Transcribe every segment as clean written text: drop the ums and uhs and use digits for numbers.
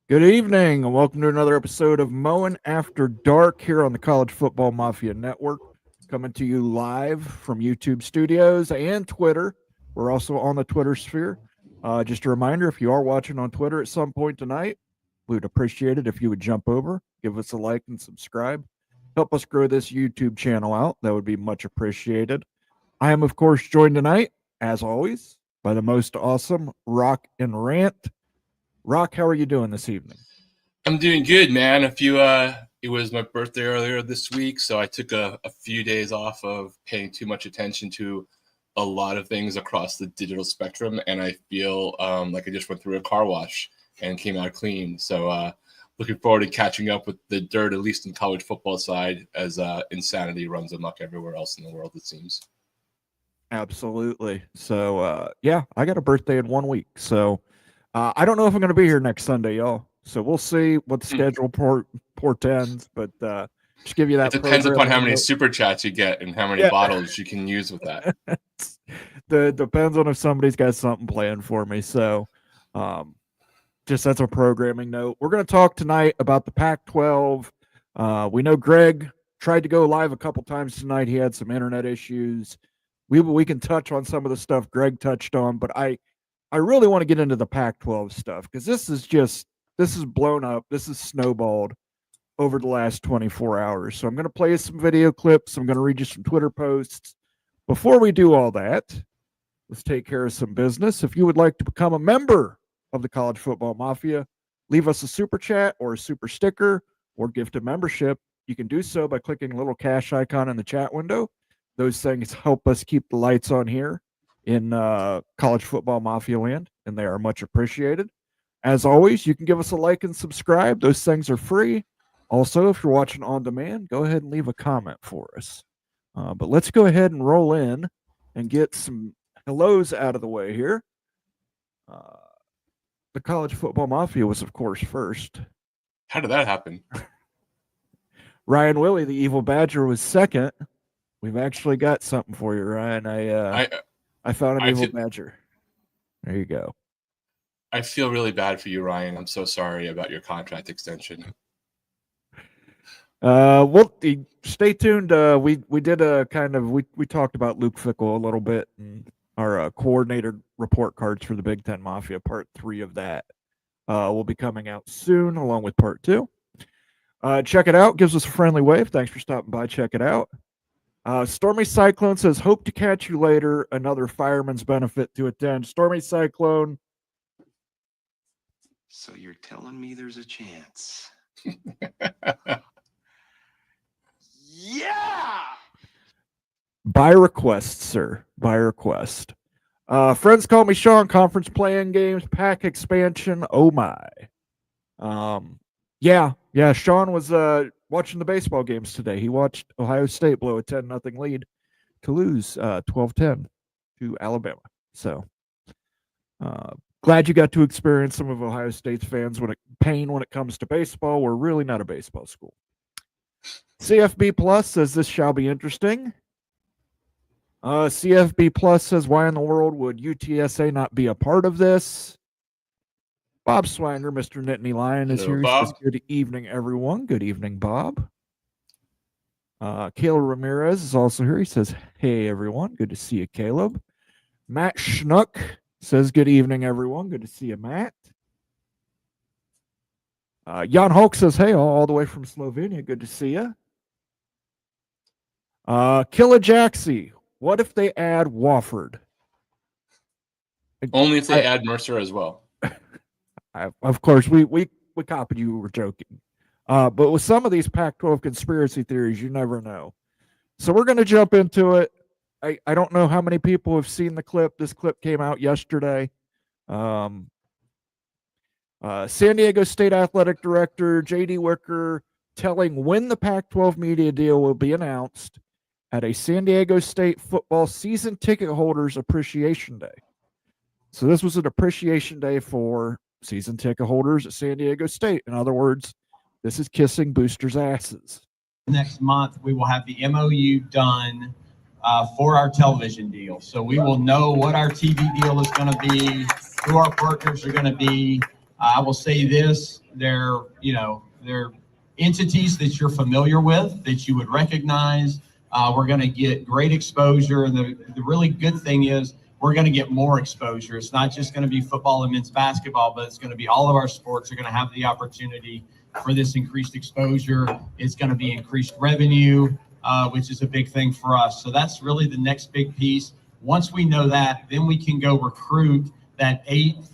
Good evening, and welcome to another episode of Mowing After Dark here on the College Football Mafia Network. Coming to you live from YouTube studios and Twitter. We're also on the Twitter sphere. Just a reminder, if you are watching on Twitter at some point tonight, we would appreciate it if you would jump over, give us a like and subscribe. Help us grow this YouTube channel out. That would be much appreciated. I am, of course, joined tonight, as always, by the most awesome Rock and Rant. Rock, how are you doing this evening? I'm doing good, man. It was my birthday earlier this week, so I took a few days off of paying too much attention to a lot of things across the digital spectrum, and I feel like I just went through a car wash and came out clean. So looking forward to catching up with the dirt, at least in college football side, as insanity runs amok everywhere else in the world, it seems. Absolutely. So, yeah, I got a birthday in 1 week, so I don't know if I'm going to be here next Sunday, y'all. So we'll see what the schedule portends, but just give you that. It depends upon how many super chats you get and how many bottles you can use with that. Depends on if somebody's got something planned for me. So, just that's a programming note. We're going to talk tonight about the Pac-12. We know Greg tried to go live a couple times tonight. He had some internet issues. We can touch on some of the stuff Greg touched on, but I really want to get into the Pac-12 stuff because this is blown up. This is snowballed over the last 24 hours. So I'm going to play some video clips. I'm going to read you some Twitter posts. Before we do all that, let's take care of some business. If you would like to become a member of the College Football Mafia, leave us a super chat or a super sticker or gift a membership. You can do so by clicking the little cash icon in the chat window. Those things help us keep the lights on here in College Football Mafia land, and they are much appreciated. As always, you can give us a like and subscribe. Those things are free. Also, if you're watching on demand, go ahead and leave a comment for us. But let's go ahead and roll in and get some hellos out of the way here. The College Football Mafia was, of course, first. How did that happen? Ryan Willie, the Evil Badger, was second. We've actually got something for you, Ryan. I found an Evil Badger. There you go. I feel really bad for you, Ryan. I'm so sorry about your contract extension. Well, stay tuned. We did a kind of we talked about Luke Fickell a little bit, and our coordinator report cards for the Big Ten Mafia. Part 3 of that will be coming out soon, along with Part 2. Check it out. Gives us a friendly wave. Thanks for stopping by. Check it out. Stormy Cyclone says, "Hope to catch you later. Another fireman's benefit to attend." Stormy Cyclone. So you're telling me there's a chance? Yeah! By request, sir. By request. Friends call me Sean. Conference playing games. Pack expansion. Oh my. Yeah. Sean was watching the baseball games today. He watched Ohio State blow a 10-0 lead to lose 12-10 to Alabama. So glad you got to experience some of Ohio State's fans pain when it comes to baseball. We're really not a baseball school. CFB Plus says this shall be interesting. CFB Plus says, why in the world would UTSA not be a part of this? Bob Swanger, Mr. Nittany Lion, is here. He says, good evening, everyone. Good evening, Bob. Caleb Ramirez is also here. He says, hey, everyone. Good to see you, Caleb. Matt Schnuck says, good evening, everyone. Good to see you, Matt. Jan Hulk says, hey, all the way from Slovenia. Good to see you. Killa Jaxie, what if they add Wofford? Only if they add Mercer as well. Of course, we copied you. We were joking. But with some of these Pac-12 conspiracy theories, you never know. So we're going to jump into it. I don't know how many people have seen the clip. This clip came out yesterday. San Diego State Athletic Director J.D. Wicker telling when the Pac-12 media deal will be announced at a San Diego State football season ticket holders appreciation day. So this was an appreciation day for season ticket holders at San Diego State. In other words, this is kissing boosters' asses. Next month, we will have the MOU done for our television deal. So we will know what our TV deal is going to be, who our partners are going to be, I will say this, they're entities that you're familiar with, that you would recognize. We're going to get great exposure. And the really good thing is we're going to get more exposure. It's not just going to be football and men's basketball, but it's going to be all of our sports are going to have the opportunity for this increased exposure. It's going to be increased revenue, which is a big thing for us. So that's really the next big piece. Once we know that, then we can go recruit that 8th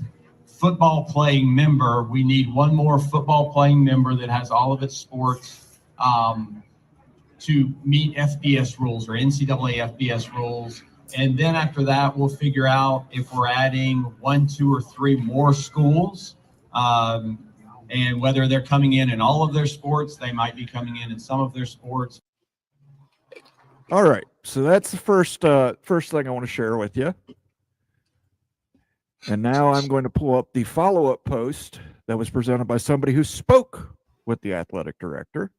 football playing member. We need one more football playing member that has all of its sports to meet FBS rules or NCAA FBS rules. And then after that, we'll figure out if we're adding 1, 2, or 3 more schools, and whether they're coming in all of their sports. They might be coming in some of their sports. All right. So that's the first thing I want to share with you. And now I'm going to pull up the follow-up post that was presented by somebody who spoke with the athletic director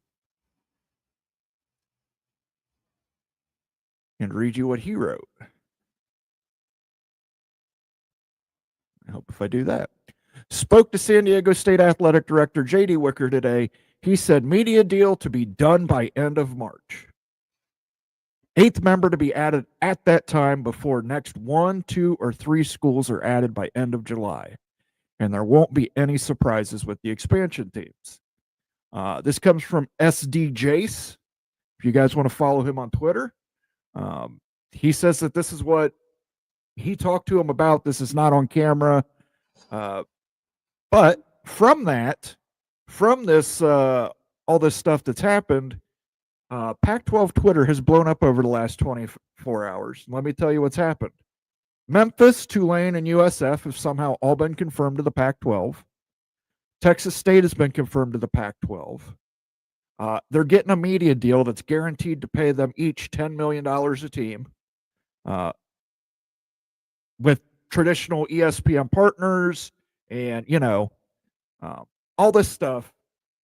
and read you what he wrote. I hope if I do that. Spoke to San Diego State Athletic Director J.D. Wicker today. He said media deal to be done by end of March. 8th member to be added at that time before next 1, 2, or 3 schools are added by end of July. And there won't be any surprises with the expansion teams. This comes from SD Jace. If you guys want to follow him on Twitter, he says that this is what he talked to him about. This is not on camera. But from this, all this stuff that's happened, Pac-12 Twitter has blown up over the last 24 hours. Let me tell you what's happened. Memphis, Tulane, and USF have somehow all been confirmed to the Pac-12. Texas State has been confirmed to the Pac-12. They're getting a media deal that's guaranteed to pay them each $10 million a team, with traditional ESPN partners and, all this stuff.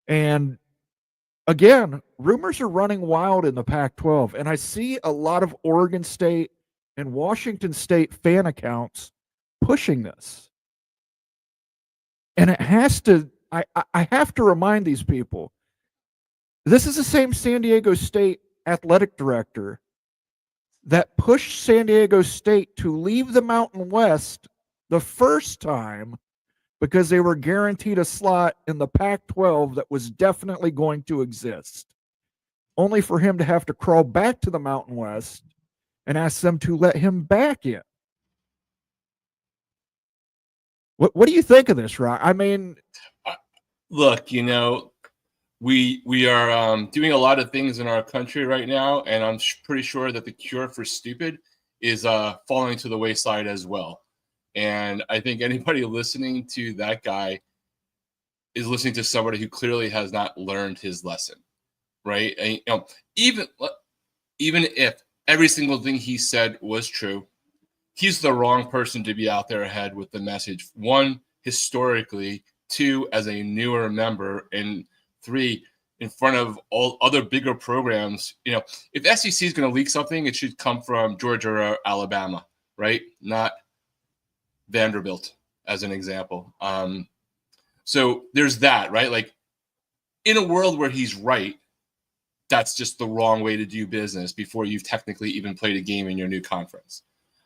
And again, rumors are running wild in the Pac-12, and I see a lot of Oregon State and Washington State fan accounts pushing this. And it has to, I have to remind these people, this is the same San Diego State athletic director that pushed San Diego State to leave the Mountain West the first time because they were guaranteed a slot in the Pac-12 that was definitely going to exist, only for him to have to crawl back to the Mountain West and ask them to let him back in. What do you think of this, Rock? I mean, look, we are doing a lot of things in our country right now, and I'm pretty sure that the cure for stupid is falling to the wayside as well. And I think anybody listening to that guy is listening to somebody who clearly has not learned his lesson, right? And, even if every single thing he said was true, he's the wrong person to be out there ahead with the message. 1, historically; 2, as a newer member; and 3, in front of all other bigger programs. If SEC is going to leak something, it should come from Georgia or Alabama, right? Not Vanderbilt, as an example. So there's that, right? Like, in a world where he's right, that's just the wrong way to do business before you've technically even played a game in your new conference.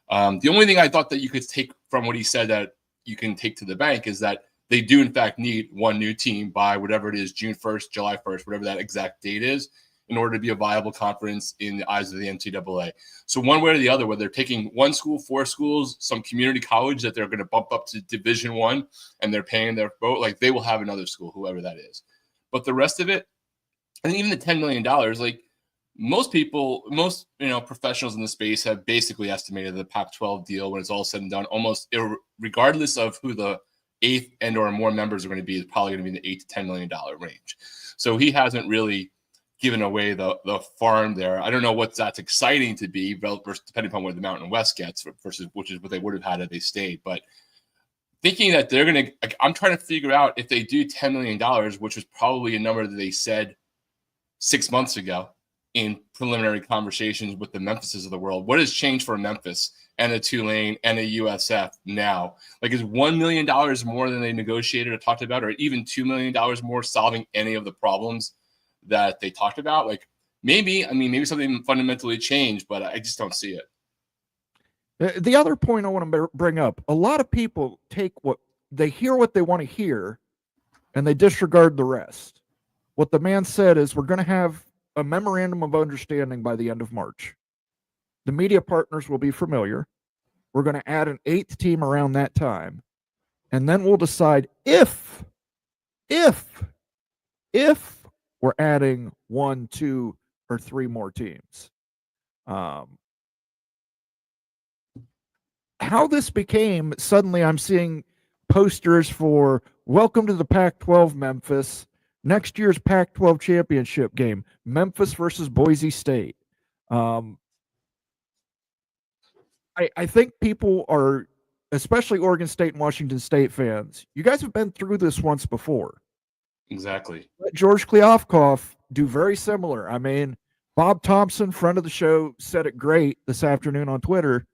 The only thing I thought that you could take from what he said that you can take to the bank is that they do, in fact, need one new team by whatever it is, June 1st, July 1st, whatever that exact date is, in order to be a viable conference in the eyes of the NCAA. So one way or the other, whether they're taking 1 school, 4 schools, some community college that they're going to bump up to Division I, and they're paying their vote, like, they will have another school, whoever that is. But the rest of it, and even the $10 million, like, most people, professionals in the space have basically estimated the Pac-12 deal, when it's all said and done, almost regardless of who the 8th and or more members are going to be, is probably going to be in the $8 to $10 million range. So he hasn't really given away the farm there. I don't know what that's exciting to be, depending upon where the Mountain West gets versus which is what they would have had if they stayed. But thinking that they're going to, I'm trying to figure out if they do $10 million, which was probably a number that they said 6 months ago, in preliminary conversations with the Memphises of the world. What has changed for Memphis and a Tulane and a USF now? Like, is $1 million more than they negotiated or talked about, or even $2 million more solving any of the problems that they talked about? Like, maybe something fundamentally changed, but I just don't see it. The other point I want to bring up, a lot of people hear what they want to hear, and they disregard the rest. What the man said is, we're going to have a memorandum of understanding by the end of March. The media partners will be familiar. We're going to add an 8th team around that time. And then we'll decide if we're adding 1, 2, or 3 more teams. How this became, suddenly I'm seeing posters for welcome to the Pac-12 Memphis, next year's Pac-12 championship game, Memphis versus Boise State. I think people are, especially Oregon State and Washington State fans, you guys have been through this once before. Exactly. Let George Kliavkoff do very similar. I mean, Bob Thompson, friend of the show, said it great this afternoon on Twitter.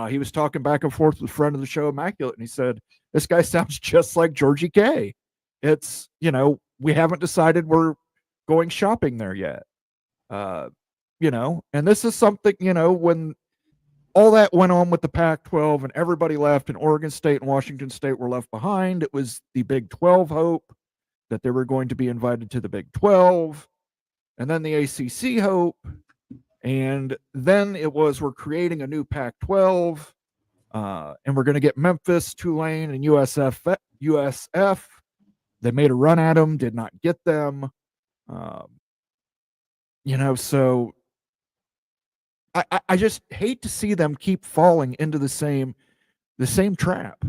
He was talking back and forth with friend of the show, Immaculate, and he said, this guy sounds just like Georgie K. It's, we haven't decided we're going shopping there yet. And this is something, when all that went on with the Pac-12 and everybody left and Oregon State and Washington State were left behind, it was the Big 12 hope that they were going to be invited to the Big 12, and then the ACC hope, and then it was, we're creating a new Pac-12, and we're going to get Memphis, Tulane, and USF. They made a run at them, did not get them. So I just hate to see them keep falling into the same trap.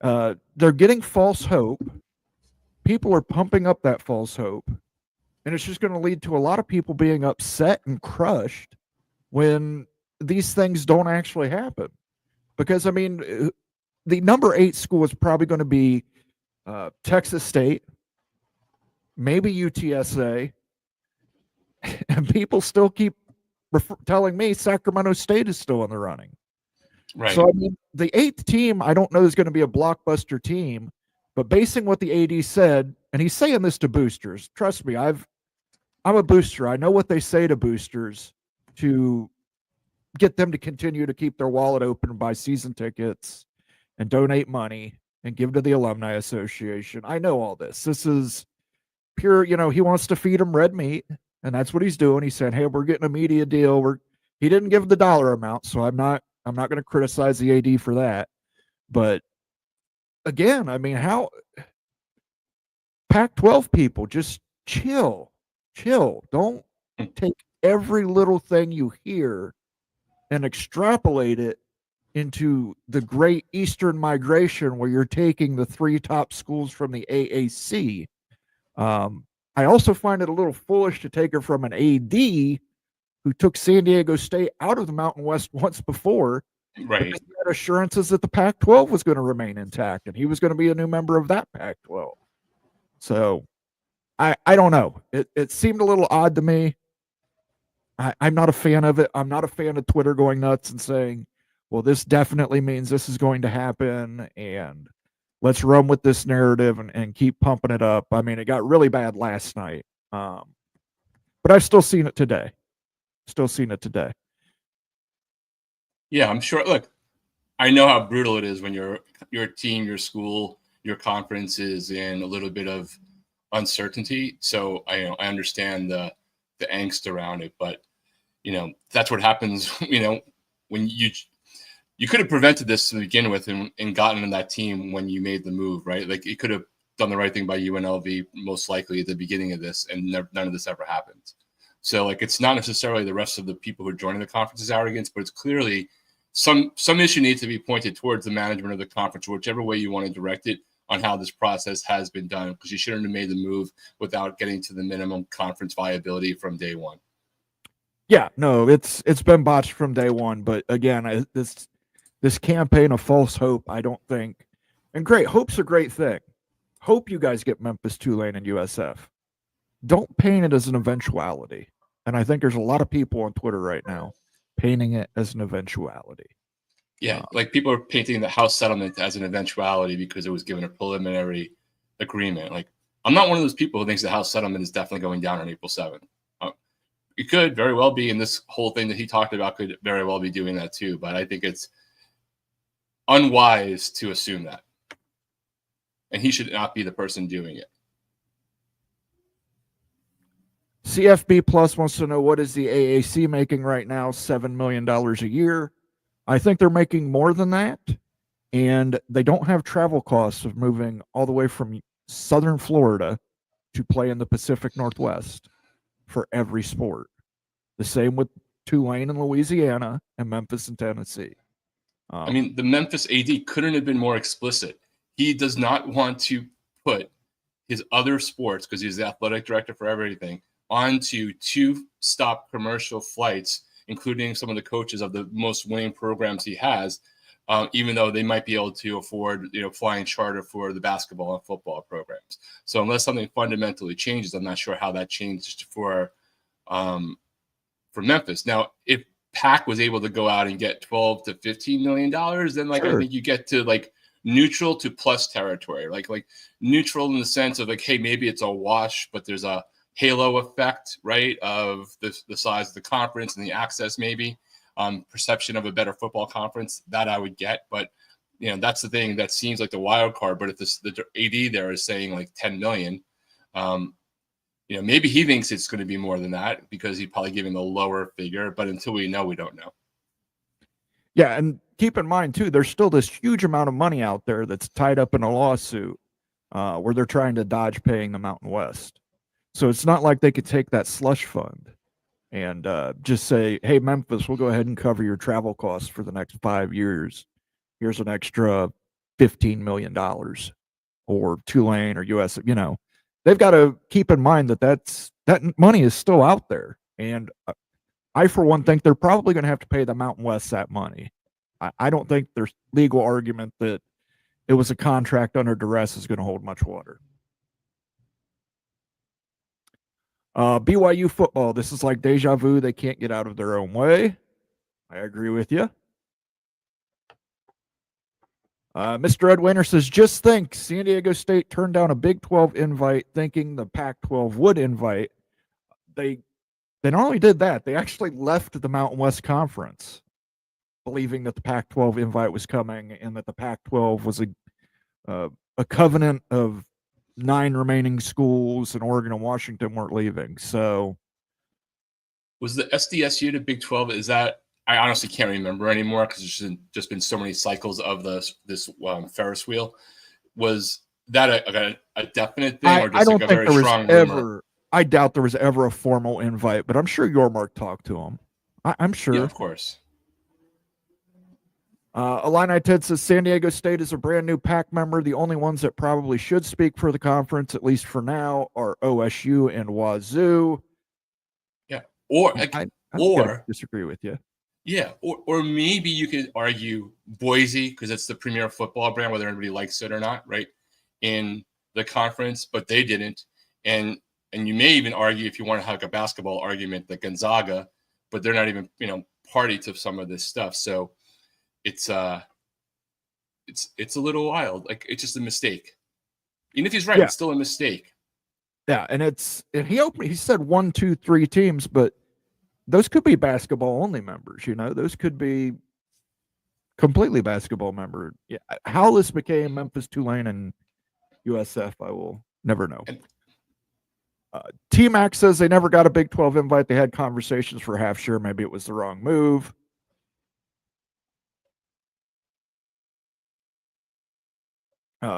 They're getting false hope. People are pumping up that false hope. And it's just going to lead to a lot of people being upset and crushed when these things don't actually happen. Because, the number 8 school is probably going to be Texas State, maybe UTSA, and people still keep telling me Sacramento State is still in the running. Right. So, the 8th team, I don't know is going to be a blockbuster team, but basing what the AD said, and he's saying this to boosters, trust me, I'm a booster. I know what they say to boosters to get them to continue to keep their wallet open and buy season tickets and donate money and give to the Alumni Association. I know all this. This is pure, he wants to feed them red meat, and that's what he's doing. He said, hey, we're getting a media deal. He didn't give the dollar amount, so I'm not going to criticize the AD for that. But again, how Pac-12 people, just chill. Don't take every little thing you hear and extrapolate it into the great Eastern migration where you're taking the 3 top schools from the AAC. I also find it a little foolish to take it from an AD who took San Diego State out of the Mountain West once before. Right. He had assurances that the Pac-12 was going to remain intact and he was going to be a new member of that Pac-12. So I don't know. It seemed a little odd to me. I'm not a fan of it. I'm not a fan of Twitter going nuts and saying, well, this definitely means this is going to happen, and let's run with this narrative and keep pumping it up. It got really bad last night. But I've still seen it today. Yeah, I'm sure. Look, I know how brutal it is when your team, your school, your conference is in a little bit of uncertainty. So I understand the angst around it, but that's what happens. When you could have prevented this to begin with and gotten in that team when you made the move, right? Like, you could have done the right thing by UNLV most likely at the beginning of this, and none of this ever happened. So, it's not necessarily the rest of the people who are joining the conference's arrogance, but it's clearly some issue needs to be pointed towards the management of the conference, whichever way you want to direct it, on how this process has been done, because you shouldn't have made the move without getting to the minimum conference viability from day one. Yeah, no, it's been botched from day one. But again, this campaign of false hope, I don't think, and great hope's a great thing. Hope you guys get Memphis, Tulane, and USF. Don't paint it as an eventuality. And I think there's a lot of people on Twitter right now painting it as an eventuality. Yeah, like people are painting the House settlement as an eventuality because it was given a preliminary agreement. Like, I'm not one of those people who thinks the House settlement is definitely going down on April 7th. It could very well be, and this whole thing that he talked about could very well be doing that too. But I think it's unwise to assume that. And he should not be the person doing it. CFB Plus wants to know, what is the AAC making right now? $7 million a year. I think they're making more than that. And they don't have travel costs of moving all the way from southern Florida to play in the Pacific Northwest for every sport. The same with Tulane in Louisiana and Memphis in Tennessee. I mean, the Memphis AD couldn't have been more explicit. He does not want to put his other sports, because he's the athletic director for everything, onto 2-stop commercial flights, including some of the coaches of the most winning programs he has, even though they might be able to afford, flying charter for the basketball and football programs. So unless something fundamentally changes, I'm not sure how that changed for Memphis. Now, if PAC was able to go out and get $12 to $15 million, then I think you get to like neutral to plus territory, like neutral in the sense of like, hey, maybe it's a wash, but there's a halo effect, right, of the size of the conference and the access, maybe perception of a better football conference, that I would get. But that's the thing that seems like the wild card. But if the AD there is saying like 10 million, maybe he thinks it's going to be more than that because he's probably giving a lower figure. But until we know, we don't know. Yeah, and keep in mind, too, there's still this huge amount of money out there that's tied up in a lawsuit where they're trying to dodge paying the Mountain West. So it's not like they could take that slush fund and just say, hey, Memphis, we'll go ahead and cover your travel costs for the next 5 years. Here's an extra $15 million. Or Tulane or USF, they've got to keep in mind that money is still out there. And I, for one, think they're probably going to have to pay the Mountain West that money. I don't think there's legal argument that it was a contract under duress is going to hold much water. BYU football, this is like deja vu. They can't get out of their own way. I agree with you. Mr. Ed Winter says, just think, San Diego State turned down a Big 12 invite thinking the Pac-12 would invite. They not only did that, they actually left the Mountain West Conference believing that the Pac-12 invite was coming and that the Pac-12 was a covenant of 9 remaining schools, and Oregon and Washington weren't leaving. So was the SDSU to Big 12? Is that, I honestly can't remember anymore because there's just been so many cycles of this Ferris wheel. Was that a definite thing, or just I don't like a think very there was strong ever rumor? I doubt there was ever a formal invite, but I'm sure Yormark talked to him. I'm sure. Yeah, of course. Illini Ted says San Diego State is a brand new PAC member. The only ones that probably should speak for the conference, at least for now, are OSU and Wazoo. Yeah, or I disagree with you. Yeah, or maybe you could argue Boise, because it's the premier football brand, whether anybody likes it or not, right, in the conference, but they didn't. And you may even argue, if you want to have a basketball argument, that Gonzaga, but they're not even party to some of this stuff. So it's a little wild. Like, it's just a mistake. Even if he's right, it's still a mistake. Yeah, and he said 1, 2, 3 teams, but those could be basketball only members. Those could be completely basketball member. Yeah, how this became Memphis, Tulane, and USF, I will never know. T-Mac says they never got a Big 12 invite. They had conversations for half sure. Maybe it was the wrong move.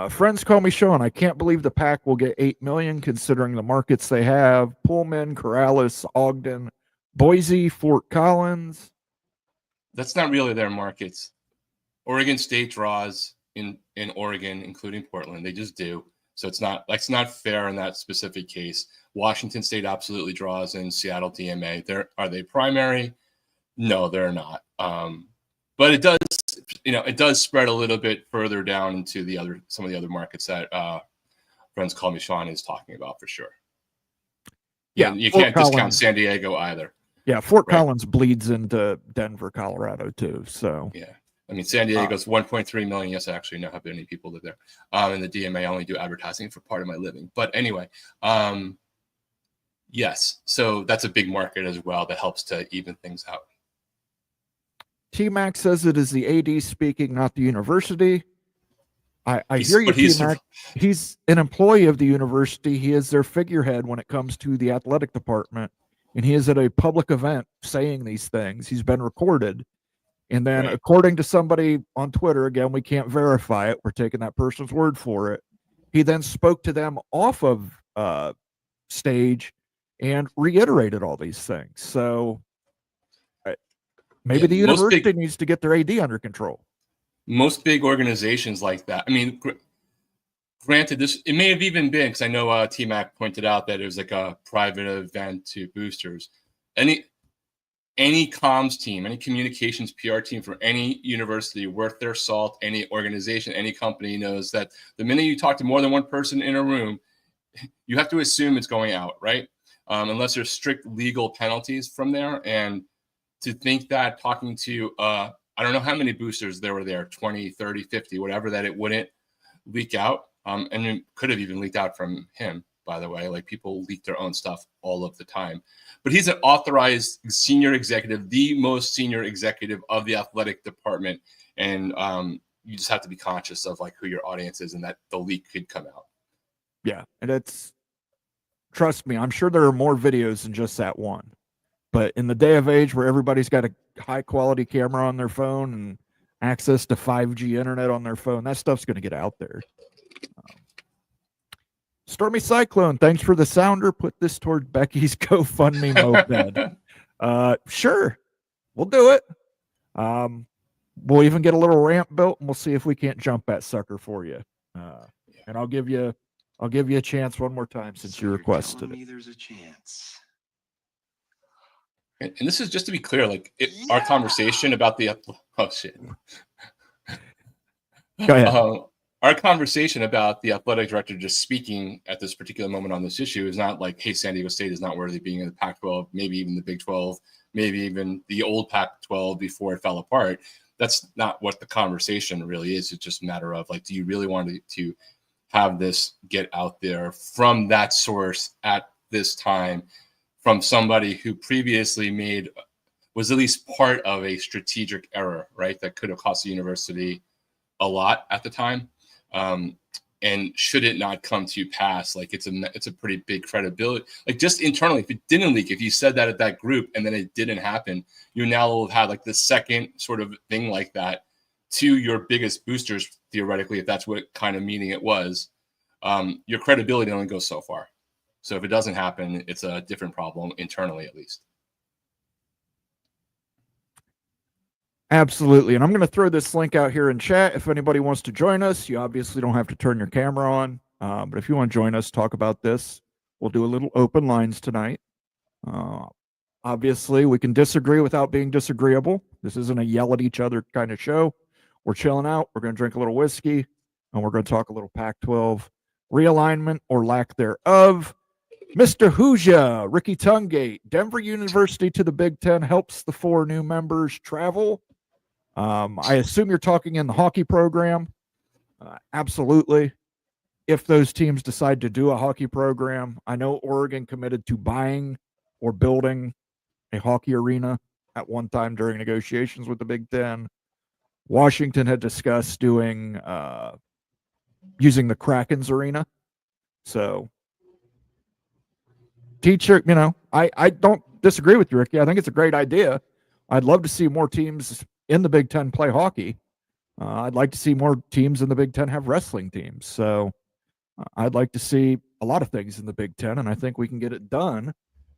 Friends call me Sean. I can't believe the PAC will get $8 million considering the markets they have: Pullman, Corrales, Ogden, Boise, Fort Collins. That's not really their markets. Oregon State draws in Oregon, including Portland. They just do. So it's not fair in that specific case. Washington State absolutely draws in Seattle DMA. Are they primary? No, they're not. But it does, it does spread a little bit further down into some of the other markets that Friends Call Me Sean is talking about for sure. Yeah, You Fort can't discount Collins. San Diego either. Yeah, Fort Right. Collins bleeds into Denver, Colorado too. So Yeah. I mean, San Diego's 1.3 million. Yes, I actually know how many people live there. And the DMA only do advertising for part of my living. But anyway, yes. So that's a big market as well that helps to even things out. T-Mac says it is the AD speaking, not the university. I He's- hear you, but he's- T-Mac. He's an employee of the university. He is their figurehead when it comes to the athletic department. And he is at a public event saying these things. He's been recorded. And then, Right. according to somebody on Twitter, again, we can't verify it. We're taking that person's word for it. He then spoke to them off of stage and reiterated all these things. So maybe Yeah, the university needs to get their AD under control. Most big organizations like that. I mean, granted, it may have even been, because I know T-Mac pointed out that it was like a private event to boosters. Any comms team, any communications PR team for any university worth their salt, any organization, any company knows that the minute you talk to more than one person in a room, you have to assume it's going out, right? Unless there's strict legal penalties from there. And to think that talking to, I don't know how many boosters there were there, 20, 30, 50, whatever, that it wouldn't leak out. And it could have even leaked out from him, by the way. Like, people leak their own stuff all of the time. But he's an authorized senior executive, the most senior executive of the athletic department. And you just have to be conscious of like who your audience is and that the leak could come out. Yeah. And trust me, I'm sure there are more videos than just that one. But in the day of age where everybody's got a high quality camera on their phone and access to 5G internet on their phone, that stuff's going to get out there. Stormy Cyclone, thanks for the sounder. Put this toward Becky's GoFundMe moped. Sure, we'll do it. We'll even get a little ramp built, and we'll see if we can't jump that sucker for you. And I'll give you a chance one more time since So you you're requested telling it. me there's a chance. And this is just to be clear, like our conversation about the Go ahead. Our conversation about the athletic director just speaking at this particular moment on this issue is not like, hey, San Diego State is not worthy of being in the Pac-12, maybe even the Big 12, maybe even the old Pac-12 before it fell apart. That's not what the conversation really is. It's just a matter of like, do you really want to have this get out there from that source at this time, from somebody who previously was at least part of a strategic error, right? That could have cost the university a lot at the time. And should it not come to pass, like it's a pretty big credibility, like just internally, if it didn't leak, if you said that at that group and then it didn't happen, you now will have had like the second sort of thing like that to your biggest boosters, theoretically, if that's what kind of meeting it was. Your credibility only goes so far. So if it doesn't happen, it's a different problem internally, at least. Absolutely. And I'm going to throw this link out here in chat. If anybody wants to join us, you obviously don't have to turn your camera on. But if you want to join us, talk about this, we'll do a little open lines tonight. Obviously, we can disagree without being disagreeable. This isn't a yell at each other kind of show. We're chilling out. We're going to drink a little whiskey, and we're going to talk a little Pac-12 realignment or lack thereof. Mr. Hooja, Ricky Tungate, Denver University to the Big Ten helps the 4 new members travel. I assume you're talking in the hockey program. Absolutely. If those teams decide to do a hockey program, I know Oregon committed to buying or building a hockey arena at one time during negotiations with the Big Ten. Washington had discussed doing using the Kraken's arena. So, teacher, I don't disagree with you, Ricky. I think it's a great idea. I'd love to see more teams in the Big Ten play hockey. I'd like to see more teams in the Big Ten have wrestling teams. So I'd like to see a lot of things in the Big Ten, and I think we can get it done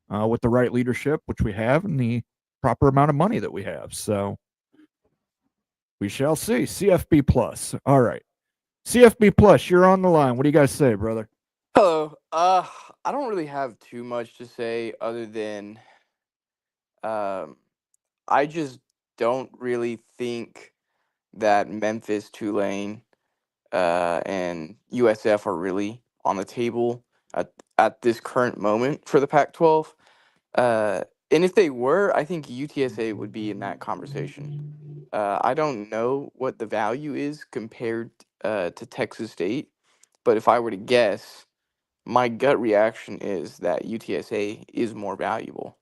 with the right leadership, which we have, and the proper amount of money that we have. So we shall see. CFB Plus. All right. CFB Plus, you're on the line. What do you guys say, brother? Hello. I don't really have too much to say other than I just don't really think that Memphis, Tulane, and USF are really on the table. at this current moment for the Pac-12. And if they were, I think UTSA would be in that conversation. I don't know what the value is compared to Texas State, but if I were to guess, my gut reaction is that UTSA is more valuable.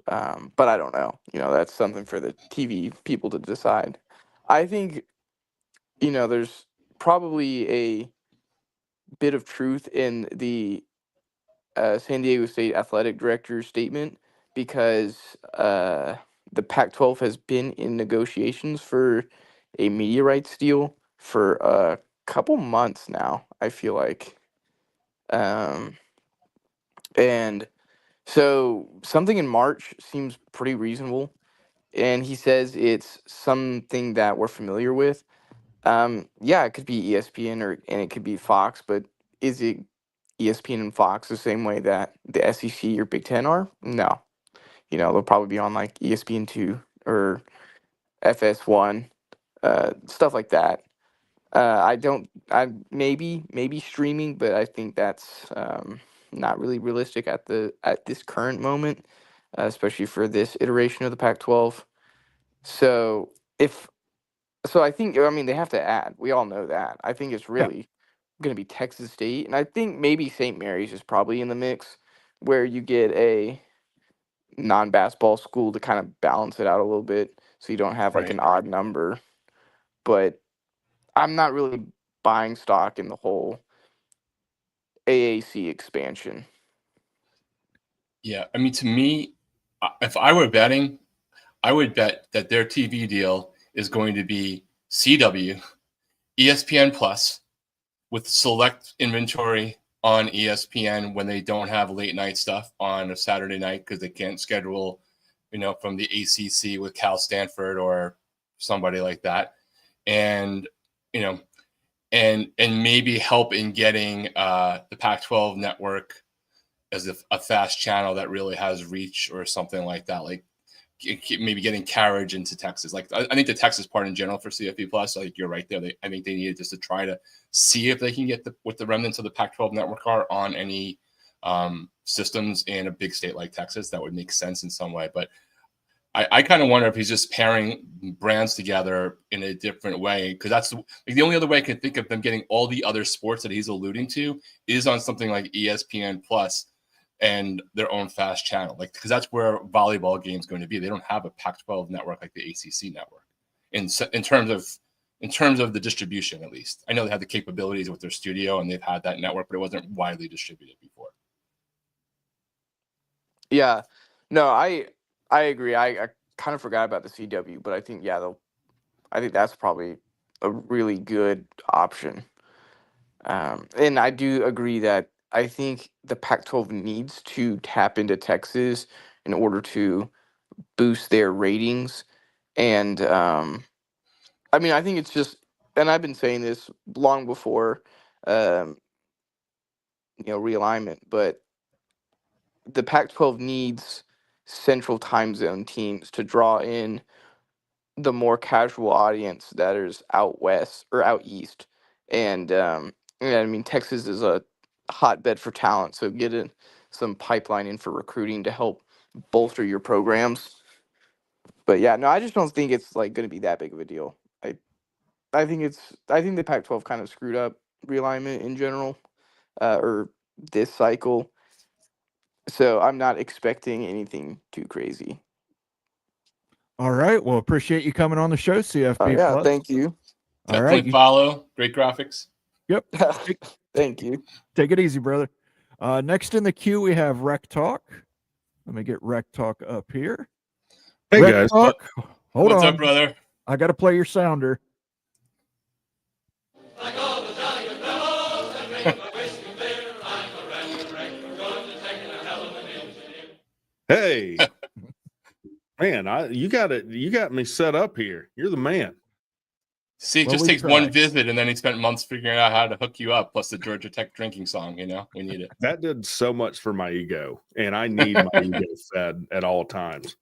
But I don't know. That's something for the TV people to decide. I think, there's probably a bit of truth in the San Diego State athletic director's statement because the Pac-12 has been in negotiations for a media rights deal for a couple months now, I feel like. And so something in March seems pretty reasonable. And he says it's something that we're familiar with. Yeah, it could be ESPN and it could be Fox, but is it ESPN and Fox the same way that the SEC or Big Ten are? No. They'll probably be on like ESPN2 or FS1, stuff like that. I maybe streaming, but I think that's not really realistic at this current moment, especially for this iteration of the Pac-12. So I think, they have to add. We all know that. I think it's really going to be Texas State, and I think maybe St. Mary's is probably in the mix, where you get a non-basketball school to kind of balance it out a little bit, so you don't have like an odd number. But I'm not really buying stock in the whole AAC expansion. Yeah, I mean, to me, if I were betting, I would bet that their TV deal is going to be CW, ESPN Plus, with select inventory on ESPN when they don't have late night stuff on a Saturday night because they can't schedule, from the ACC with Cal Stanford or somebody like that, and and maybe help in getting the Pac-12 network as a fast channel that really has reach or something like that, like maybe getting carriage into Texas. Like I think the Texas part in general for CFP Plus, like you're right there. I think they needed just to try to see if they can get what the remnants of the Pac-12 network are on any systems in a big state like Texas. That would make sense in some way. But I kind of wonder if he's just pairing brands together in a different way, because that's the only other way I can think of them getting all the other sports that he's alluding to is on something like ESPN Plus and their own fast channel, because that's where volleyball games going to be. They don't have a Pac-12 network like the ACC network in terms of the distribution. At least I know they have the capabilities with their studio and they've had that network, but it wasn't widely distributed before. Yeah, no, I agree. I kind of forgot about the CW, but I think I think that's probably a really good option. And I do agree that I think the Pac-12 needs to tap into Texas in order to boost their ratings. And I think it's just, and I've been saying this long before, realignment, but the Pac-12 needs central time zone teams to draw in the more casual audience that is out west or out east. And Texas is a hotbed for talent, so get some pipeline in for recruiting to help bolster your programs. But yeah, no, I just don't think it's like going to be that big of a deal. I think the Pac-12 kind of screwed up realignment in general, or this cycle. So I'm not expecting anything too crazy. All right. Well, appreciate you coming on the show, CFP Yeah, Plus. thank you. All Definitely right. follow. Great graphics. Yep. Thank you. Take it easy, brother. Next in the queue, we have Rec Talk. Let me get Rec Talk up here. Hey, Rec guys. Talk, hold What's on. up, brother? I got to play your sounder. Hey, man, you got me set up here. You're the man. See, it just takes one visit, and then he spent months figuring out how to hook you up. Plus the Georgia Tech drinking song, we need it. That did so much for my ego, and I need my ego fed at all times.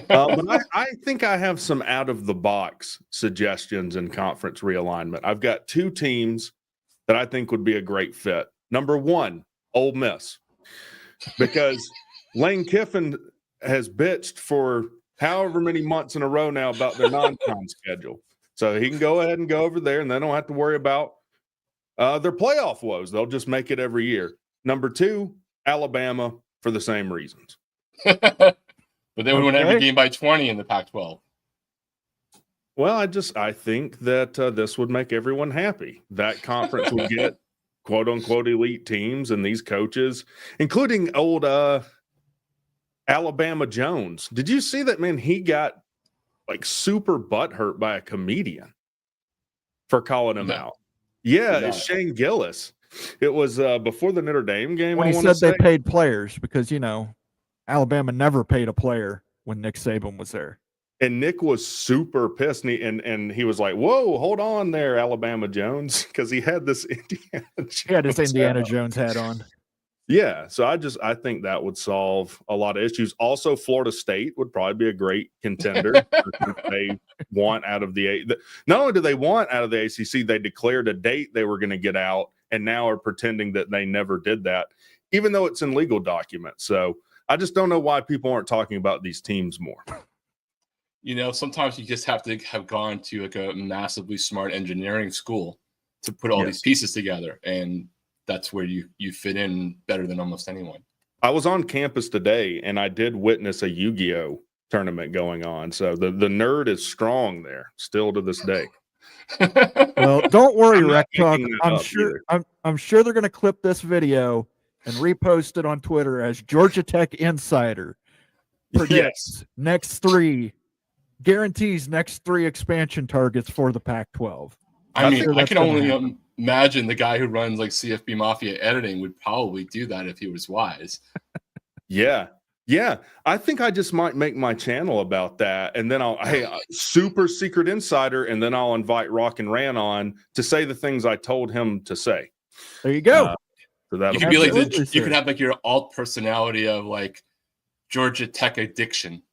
But I think I have some out of the box suggestions in conference realignment. I've got two teams that I think would be a great fit. Number one, Ole Miss, because Lane Kiffin has bitched for however many months in a row now about their non-con schedule. So he can go ahead and go over there, and they don't have to worry about their playoff woes. They'll just make it every year. Number two, Alabama, for the same reasons. But they would win every Okay. game by 20 in the Pac-12. Well, I think that this would make everyone happy. That conference would get quote unquote elite teams and these coaches, including old Alabama Jones. Did you see that, man? He got like super butthurt by a comedian for calling him out. Yeah, No. it's Shane Gillis. It was before the Notre Dame game. When I he wanna said they say. paid players, because Alabama never paid a player when Nick Saban was there. And Nick was super pissed, and he was like, "Whoa, hold on there, Alabama Jones," because he had this Indiana Jones He had his Indiana hat on. Jones hat on. Yeah, so I think that would solve a lot of issues. Also, Florida State would probably be a great contender. They want out of not only do they want out of the ACC, they declared a date they were going to get out, and now are pretending that they never did that, even though it's in legal documents. So I just don't know why people aren't talking about these teams more. Sometimes you just have to have gone to like a massively smart engineering school to put all these pieces together. And that's where you fit in better than almost anyone. I was on campus today, and I did witness a Yu-Gi-Oh tournament going on. So the nerd is strong there still to this day. Well, don't worry, I'm not Rec Talk. making that I'm up sure. either. I'm sure they're going to clip this video and repost it on Twitter as Georgia Tech Insider predicts guarantees next 3 expansion targets for the Pac-12. I mean, sure I that's can gonna only happen. imagine the guy who runs like CFB Mafia editing would probably do that if he was wise. Yeah. I think I just might make my channel about that, and then super secret insider, and then I'll invite Rock and Ran on to say the things I told him to say. There you go. So that You could be like Absolutely, you sir. could have like your alt personality of like Georgia Tech addiction.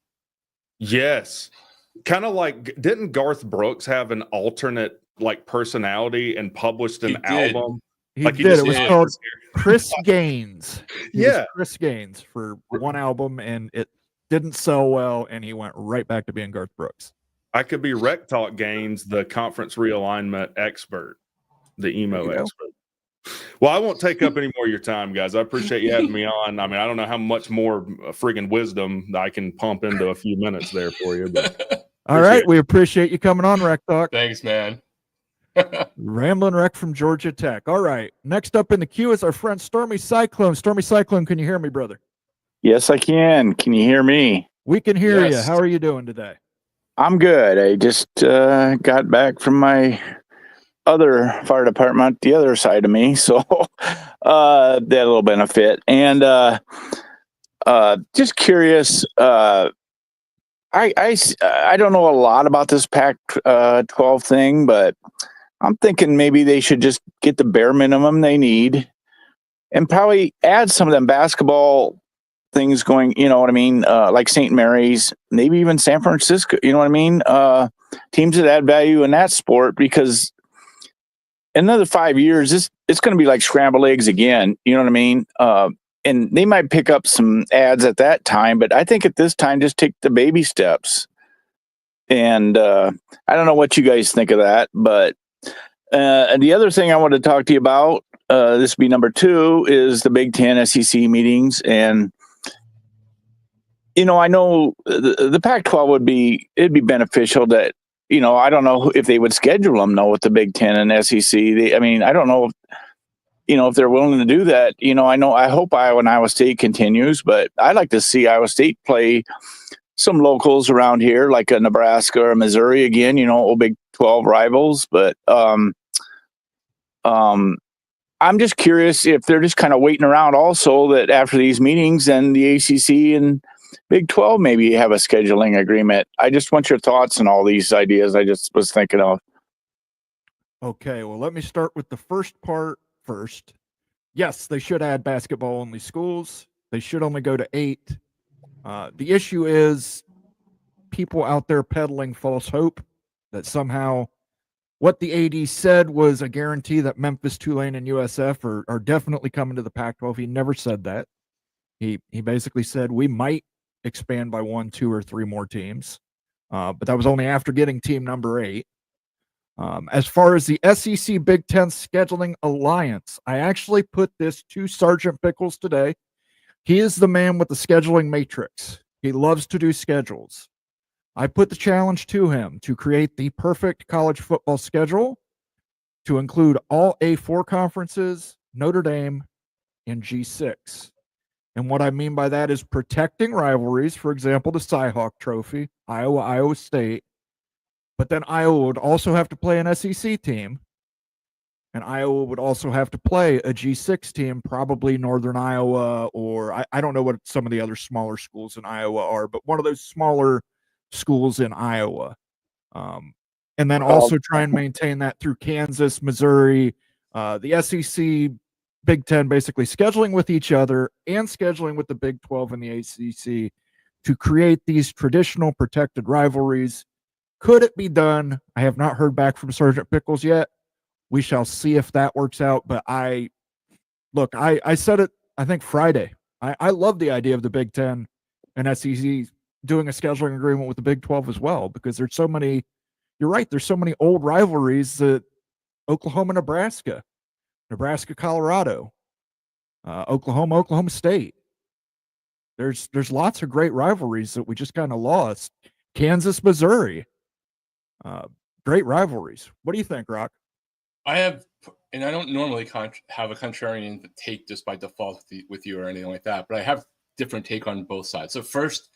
Yes. Kind of like, didn't Garth Brooks have an alternate like personality and published an He did. album? He Like did. just It was did. called Chris Gaines. He was Yeah. Chris Gaines for one album, and it didn't sell well, and he went right back to being Garth Brooks. I could be Rec Talk Gaines, the conference realignment expert, the emo There you go. expert. Well, I won't take up any more of your time, guys. I appreciate you having me on. I mean, I don't know how much more friggin' wisdom that I can pump into a few minutes there for you. But All right. We appreciate you coming on, Rec Talk. Thanks, man. Ramblin' Rec from Georgia Tech. All right. Next up in the queue is our friend Stormy Cyclone. Stormy Cyclone, can you hear me, brother? Yes, I can. Can you hear me? We can hear you. Yes. How are you doing today? I'm good. I just got back from my other fire department, the other side of me, so they had a little benefit. And just curious. I don't know a lot about this Pac-12 thing, but I'm thinking maybe they should just get the bare minimum they need, and probably add some of them basketball things going, you know what I mean? Like St. Mary's, maybe even San Francisco, you know what I mean? Teams that add value in that sport, because in another 5 years, it's going to be like scrambled eggs again. You know what I mean? And they might pick up some ads at that time, but I think at this time, just take the baby steps. And I don't know what you guys think of that, but and the other thing I want to talk to you about, this would be number 2, is the Big Ten SEC meetings. And I know the Pac-12 it'd be beneficial that, I don't know if they would schedule them with the Big Ten and SEC. I don't know if they're willing to do that. I hope Iowa and Iowa State continues, but I'd like to see Iowa State play some locals around here, like a Nebraska or Missouri again, old Big 12 rivals. But I'm just curious if they're just kind of waiting around also, that after these meetings and the ACC and Big 12 maybe have a scheduling agreement. I just want your thoughts on all these ideas I just was thinking of. Okay, well, let me start with the first part first. Yes, they should add basketball-only schools. They should only go to 8. The issue is people out there peddling false hope that somehow What the AD said was a guarantee that Memphis, Tulane, and USF are definitely coming to the Pac-12. He never said that. He basically said we might expand by 1, 2, or 3 more teams, but that was only after getting team number 8. As far as the SEC Big Ten Scheduling Alliance, I actually put this to Sergeant Pickles today. He is the man with the scheduling matrix. He loves to do schedules. I put the challenge to him to create the perfect college football schedule to include all A4 conferences, Notre Dame, and G6. And what I mean by that is protecting rivalries, for example, the Cy-Hawk Trophy, Iowa, Iowa State. But then Iowa would also have to play an SEC team, and Iowa would also have to play a G6 team, probably Northern Iowa, or I don't know what some of the other smaller schools in Iowa are, but one of those smaller schools in Iowa. And then also try and maintain that through Kansas, Missouri, the SEC, Big Ten, basically scheduling with each other and scheduling with the Big 12 and the ACC to create these traditional protected rivalries. Could it be done? I have not heard back from Sergeant Pickles yet. We shall see if that works out. But I said it, I think Friday. I love the idea of the Big Ten and SEC doing a scheduling agreement with the Big 12 as well, because there's so many, you're right, there's so many old rivalries that Oklahoma, Nebraska, Colorado, Oklahoma State. There's lots of great rivalries that we just kind of lost. Kansas, Missouri. Great rivalries. What do you think, Rock? I have, and I don't normally have a contrarian take just by default with you or anything like that, but I have different take on both sides. So first,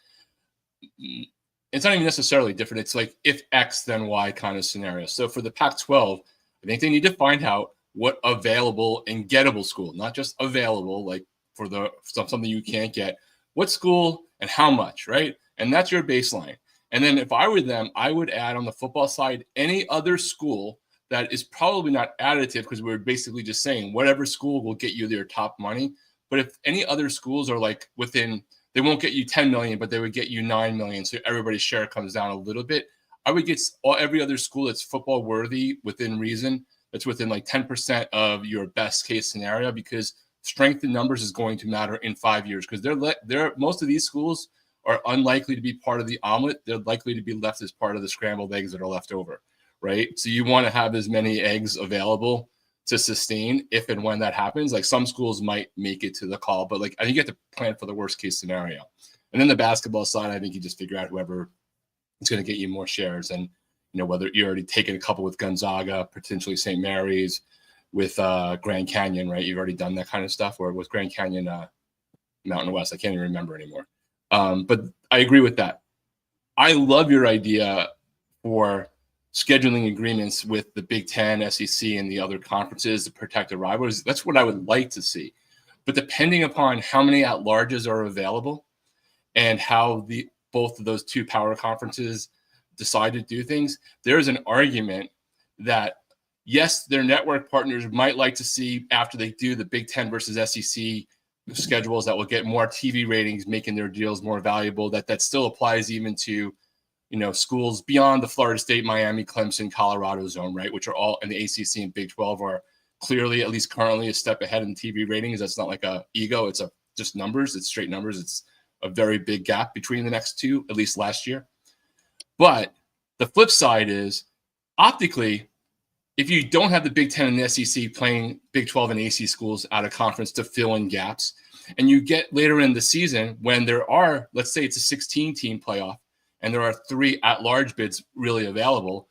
it's not even necessarily different. It's like if X, then Y kind of scenario. So for the Pac-12, I think they need to find out what available and gettable school, not just available, like for the something you can't get, what school and how much, right? And that's your baseline. And then if I were them, I would add on the football side any other school that is probably not additive, because we're basically just saying whatever school will get you their top money. But if any other schools are like within, they won't get you 10 million, but they would get you 9 million. So everybody's share comes down a little bit. I would get every other school that's football worthy within reason. That's within like 10% of your best case scenario, because strength in numbers is going to matter in 5 years, because they're most of these schools are unlikely to be part of the omelet. They're likely to be left as part of the scrambled eggs that are left over, right? So you want to have as many eggs available to sustain if and when that happens. Like some schools might make it to the call, but like I think you have to plan for the worst case scenario. And then the basketball side, I think you just figure out whoever is going to get you more shares. And, you know, whether you're already taking a couple with Gonzaga, potentially St. Mary's, with Grand Canyon, right? You've already done that kind of stuff, or with Grand Canyon, Mountain West. I can't even remember anymore. But I agree with that. I love your idea for scheduling agreements with the Big Ten, SEC, and the other conferences to protect the rivals. That's what I would like to see. But depending upon how many at-larges are available and how both of those two power conferences decide to do things, there's an argument that, yes, their network partners might like to see, after they do the Big Ten versus SEC schedules, that will get more TV ratings, making their deals more valuable. That still applies even to, you know, schools beyond the Florida State, Miami, Clemson, Colorado zone, right? Which are all in the ACC and Big 12 are clearly, at least currently, a step ahead in TV ratings. That's not like a ego. It's just numbers. It's straight numbers. It's a very big gap between the next two, at least last year. But the flip side is, optically, if you don't have the Big Ten and the SEC playing Big 12 and AC schools out of conference to fill in gaps, and you get later in the season when there are, let's say it's a 16-team playoff, and there are 3 at-large bids really available,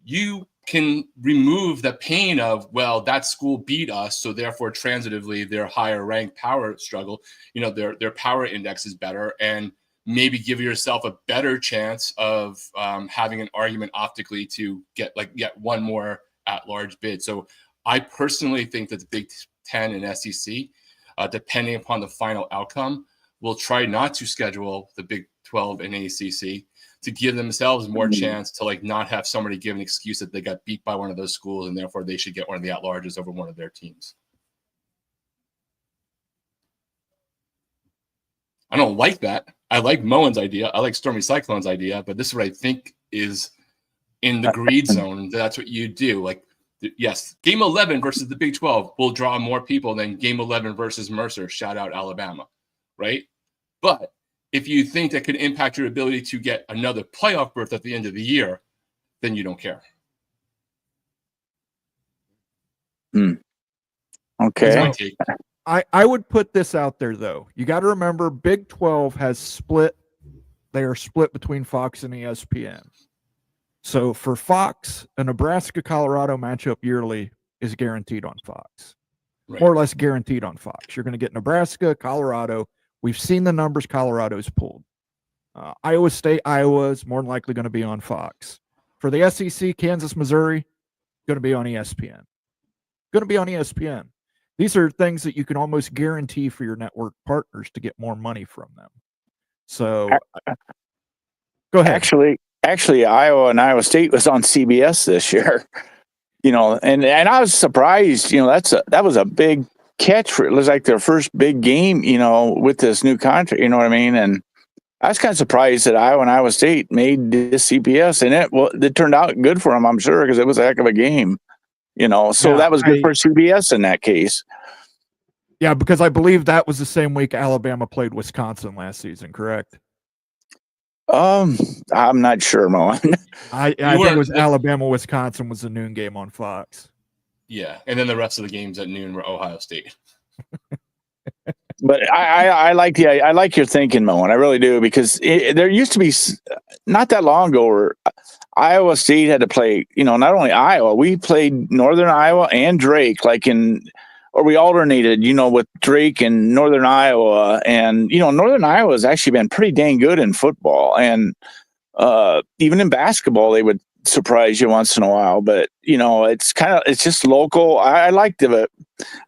you can remove the pain of, well, that school beat us, so therefore transitively their higher ranked power struggle, you know, their power index is better, and maybe give yourself a better chance of having an argument optically to get one more at-large bid. So I personally think that the Big Ten and SEC, depending upon the final outcome, will try not to schedule the Big 12 and ACC to give themselves more chance to like not have somebody give an excuse that they got beat by one of those schools and therefore they should get one of the at-larges over one of their teams. I don't like that. I like Moen's idea. I like Stormy Cyclone's idea, but this is what I think is in the greed zone, that's what you do. Like, yes, game 11 versus the Big 12 will draw more people than game 11 versus Mercer. Shout out Alabama, right? But if you think that could impact your ability to get another playoff berth at the end of the year, then you don't care. Okay. That's my take. I would put this out there, though. You got to remember, Big 12 has split. They are split between Fox and ESPN. So for Fox, a Nebraska-Colorado matchup yearly is guaranteed on Fox. Right. More or less guaranteed on Fox. You're going to get Nebraska, Colorado. We've seen the numbers Colorado's pulled. Iowa State, Iowa is more than likely going to be on Fox. For the SEC, Kansas, Missouri, going to be on ESPN. Going to be on ESPN. These are things that you can almost guarantee for your network partners to get more money from them. So, go ahead. Actually, Iowa and Iowa State was on CBS this year. And I was surprised. That was a big catch for it. It was like their first big game. With this new contract. You know what I mean? And I was kind of surprised that Iowa and Iowa State made this CBS, and it turned out good for them, I'm sure, because it was a heck of a game. So that was good for CBS in that case. Yeah, because I believe that was the same week Alabama played Wisconsin last season, correct? I'm not sure, Moen. I think it was Alabama, Wisconsin was the noon game on Fox. Yeah, and then the rest of the games at noon were Ohio State. But I like your thinking, Moen. I really do, because there used to be not that long ago where Iowa State had to play. Not only Iowa, we played Northern Iowa and Drake, or we alternated. With Drake and Northern Iowa, and Northern Iowa has actually been pretty dang good in football, and even in basketball they would surprise you once in a while. But it's just local. I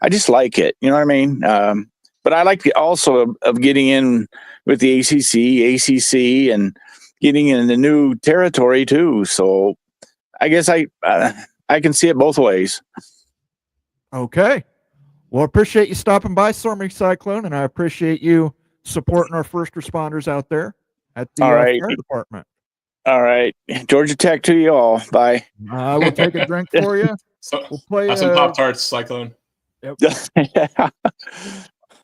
just like it. You know what I mean? But I like also of getting in with the ACC, and getting in the new territory too. So I guess I can see it both ways. Okay. Well, I appreciate you stopping by, Stormy Cyclone, and I appreciate you supporting our first responders out there at the fire department. All right. Georgia Tech to you all. Bye. I will take a drink for you. So we'll play have some Pop-Tarts, Cyclone. Yep.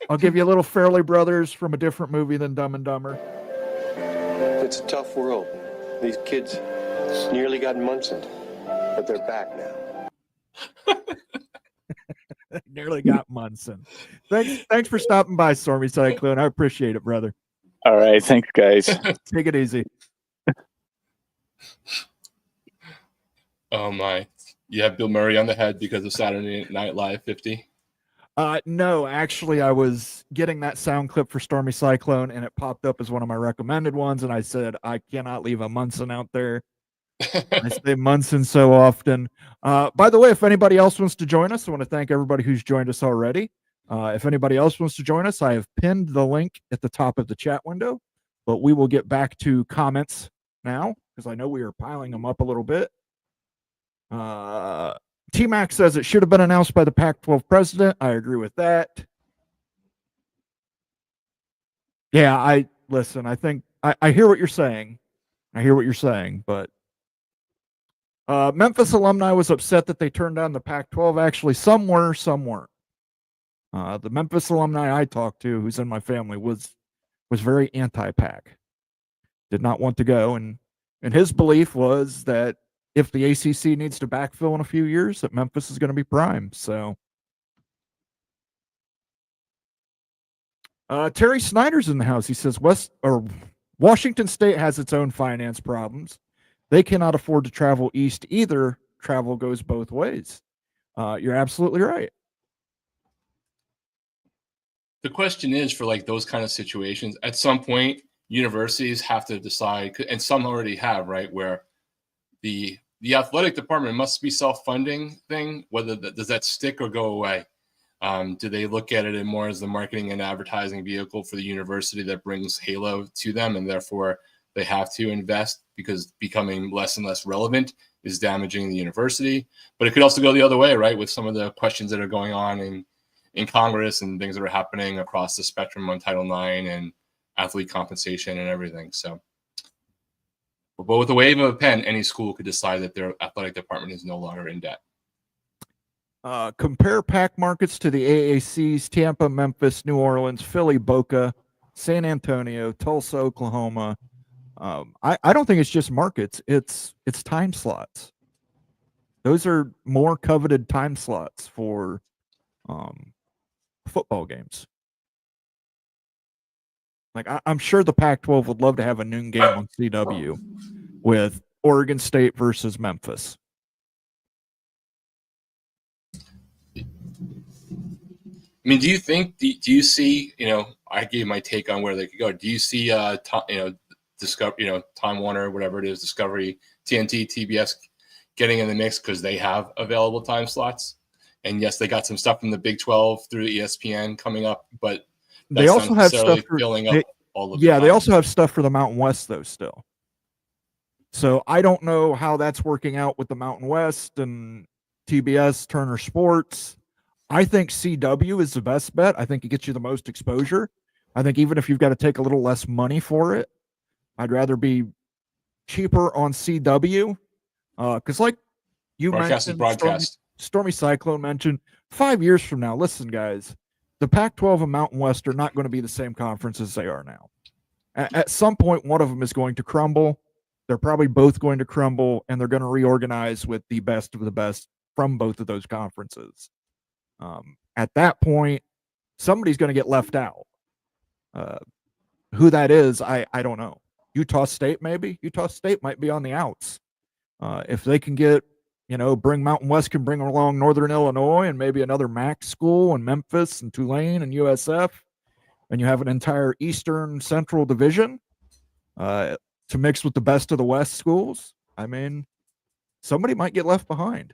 I'll give you a little Fairley Brothers from a different movie than Dumb and Dumber. It's a tough world. These kids nearly got Munson, but they're back now. Nearly got Munson. Thanks for stopping by, Stormy Cyclone. I appreciate it, brother. All right. Thanks, guys. Take it easy. Oh, my. You have Bill Murray on the head because of Saturday Night Live 50? No, actually, I was getting that sound clip for Stormy Cyclone, and it popped up as one of my recommended ones, and I said, I cannot leave a Munson out there. I say Munson so often. By the way, if anybody else wants to join us, I want to thank everybody who's joined us already. If anybody else wants to join us, I have pinned the link at the top of the chat window, but we will get back to comments now, because I know we are piling them up a little bit. T-Mac says it should have been announced by the Pac-12 president. I agree with that. Yeah, I think I hear what you're saying. But Memphis alumni was upset that they turned down the Pac-12. Actually, some were, some weren't. The Memphis alumni I talked to, who's in my family, was very anti-Pac. Did not want to go, and his belief was that if the ACC needs to backfill in a few years, that Memphis is going to be prime. So, Terry Snyder's in the house. He says Washington State has its own finance problems. They cannot afford to travel east either. Travel goes both ways. You're absolutely right. The question is, for those kind of situations, at some point, universities have to decide, and some already have, right, where the athletic department must be self-funding thing. Whether does that stick or go away? Do they look at it more as the marketing and advertising vehicle for the university that brings halo to them, and therefore they have to invest because becoming less and less relevant is damaging the university? But it could also go the other way, right, with some of the questions that are going on in Congress and things that are happening across the spectrum on Title IX and athlete compensation and everything. So But with a wave of a pen, any school could decide that their athletic department is no longer in debt. Compare pack markets to the AACs: Tampa, Memphis, New Orleans, Philly, Boca, San Antonio, Tulsa, Oklahoma. I don't think it's just markets. It's time slots. Those are more coveted time slots for football games. Like I'm sure the Pac-12 would love to have a noon game on CW with Oregon State versus Memphis. I mean, do you think? Do you see? I gave my take on where they could go. Do you see? Discovery, Time Warner, whatever it is, Discovery, TNT, TBS, getting in the mix because they have available time slots. And yes, they got some stuff from the Big 12 through ESPN coming up, but they also have stuff for filling up all of. Yeah, they also have stuff for the Mountain West though still. So I don't know how that's working out with the Mountain West and TBS, Turner Sports. I think CW is the best bet. I think it gets you the most exposure. I think even if you've got to take a little less money for it, I'd rather be cheaper on CW. Because like you mentioned, broadcast. Stormy Cyclone mentioned, 5 years from now, listen, guys, the Pac-12 and Mountain West are not going to be the same conference as they are now. At some point, one of them is going to crumble. They're probably both going to crumble, and they're going to reorganize with the best of the best from both of those conferences. At that point, somebody's going to get left out. Who that is, I don't know. Utah State, maybe. Utah State might be on the outs. If they can get, bring Mountain West can bring along Northern Illinois and maybe another MAC school in Memphis and Tulane and USF, and you have an entire Eastern Central Division to mix with the best of the West schools. I mean, somebody might get left behind.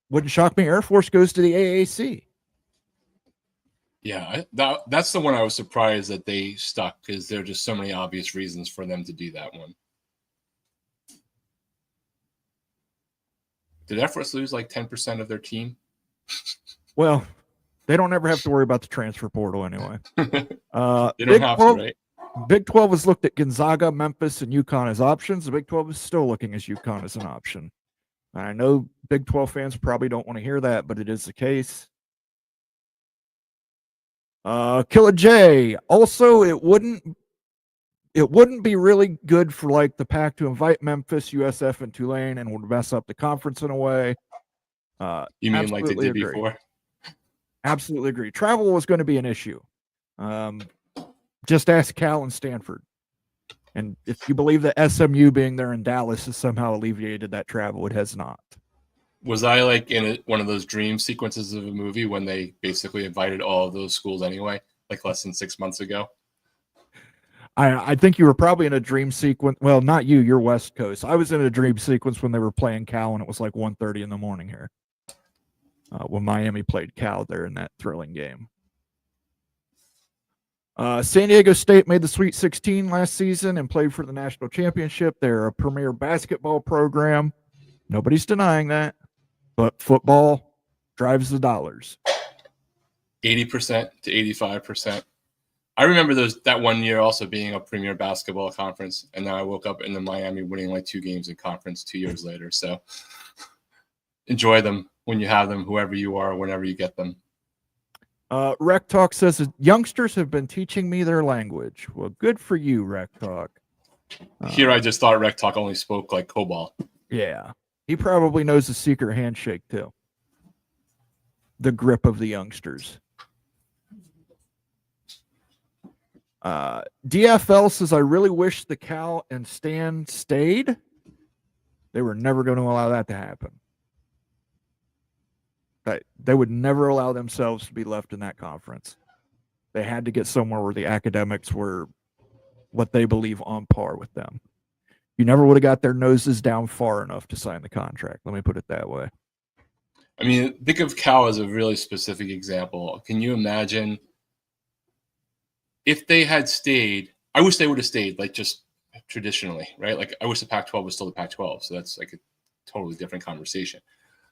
Wouldn't shock me. Air Force goes to the AAC. Yeah, that's the one I was surprised that they stuck because there are just so many obvious reasons for them to do that one. Did Air Force lose like 10% of their team? Well, they don't ever have to worry about the transfer portal anyway. They don't have to, right? Big 12 has looked at Gonzaga, Memphis, and UConn as options. The Big 12 is still looking at UConn as an option. I know Big 12 fans probably don't want to hear that, but it is the case. Killer J. Also, it wouldn't be really good for like the Pac to invite Memphis, USF, and Tulane, and would mess up the conference in a way. You mean like they did before? Absolutely agree. Travel was going to be an issue. Just ask Cal and Stanford. And if you believe that SMU being there in Dallas has somehow alleviated that travel, it has not. Was I like in one of those dream sequences of a movie when they basically invited all of those schools anyway, like less than 6 months ago? I think you were probably in a dream sequence. Well, not you, you're West Coast. I was in a dream sequence when they were playing Cal, and it was like 1:30 in the morning here. When Miami played Cal there in that thrilling game. San Diego State made the Sweet 16 last season and played for the national championship. They're a premier basketball program. Nobody's denying that. But football drives the dollars. 80% to 85%. I remember that one year also being a premier basketball conference, and now I woke up in the Miami winning like 2 games in conference 2 years later. So enjoy them when you have them, whoever you are, whenever you get them. Rec Talk says, youngsters have been teaching me their language. Well, good for you, Rec Talk. Here I just thought Rec Talk only spoke like COBOL. Yeah. He probably knows the secret handshake, too. The grip of the youngsters. DFL says, I really wish the Cal and Stan stayed. They were never going to allow that to happen. They would never allow themselves to be left in that conference. They had to get somewhere where the academics were what they believe on par with them. You never would have got their noses down far enough to sign the contract. Let me put it that way. I mean, think of Cal as a really specific example. Can you imagine if they had stayed? I wish they would have stayed, like just traditionally, right? Like I wish the Pac-12 was still the Pac-12. So that's like a totally different conversation.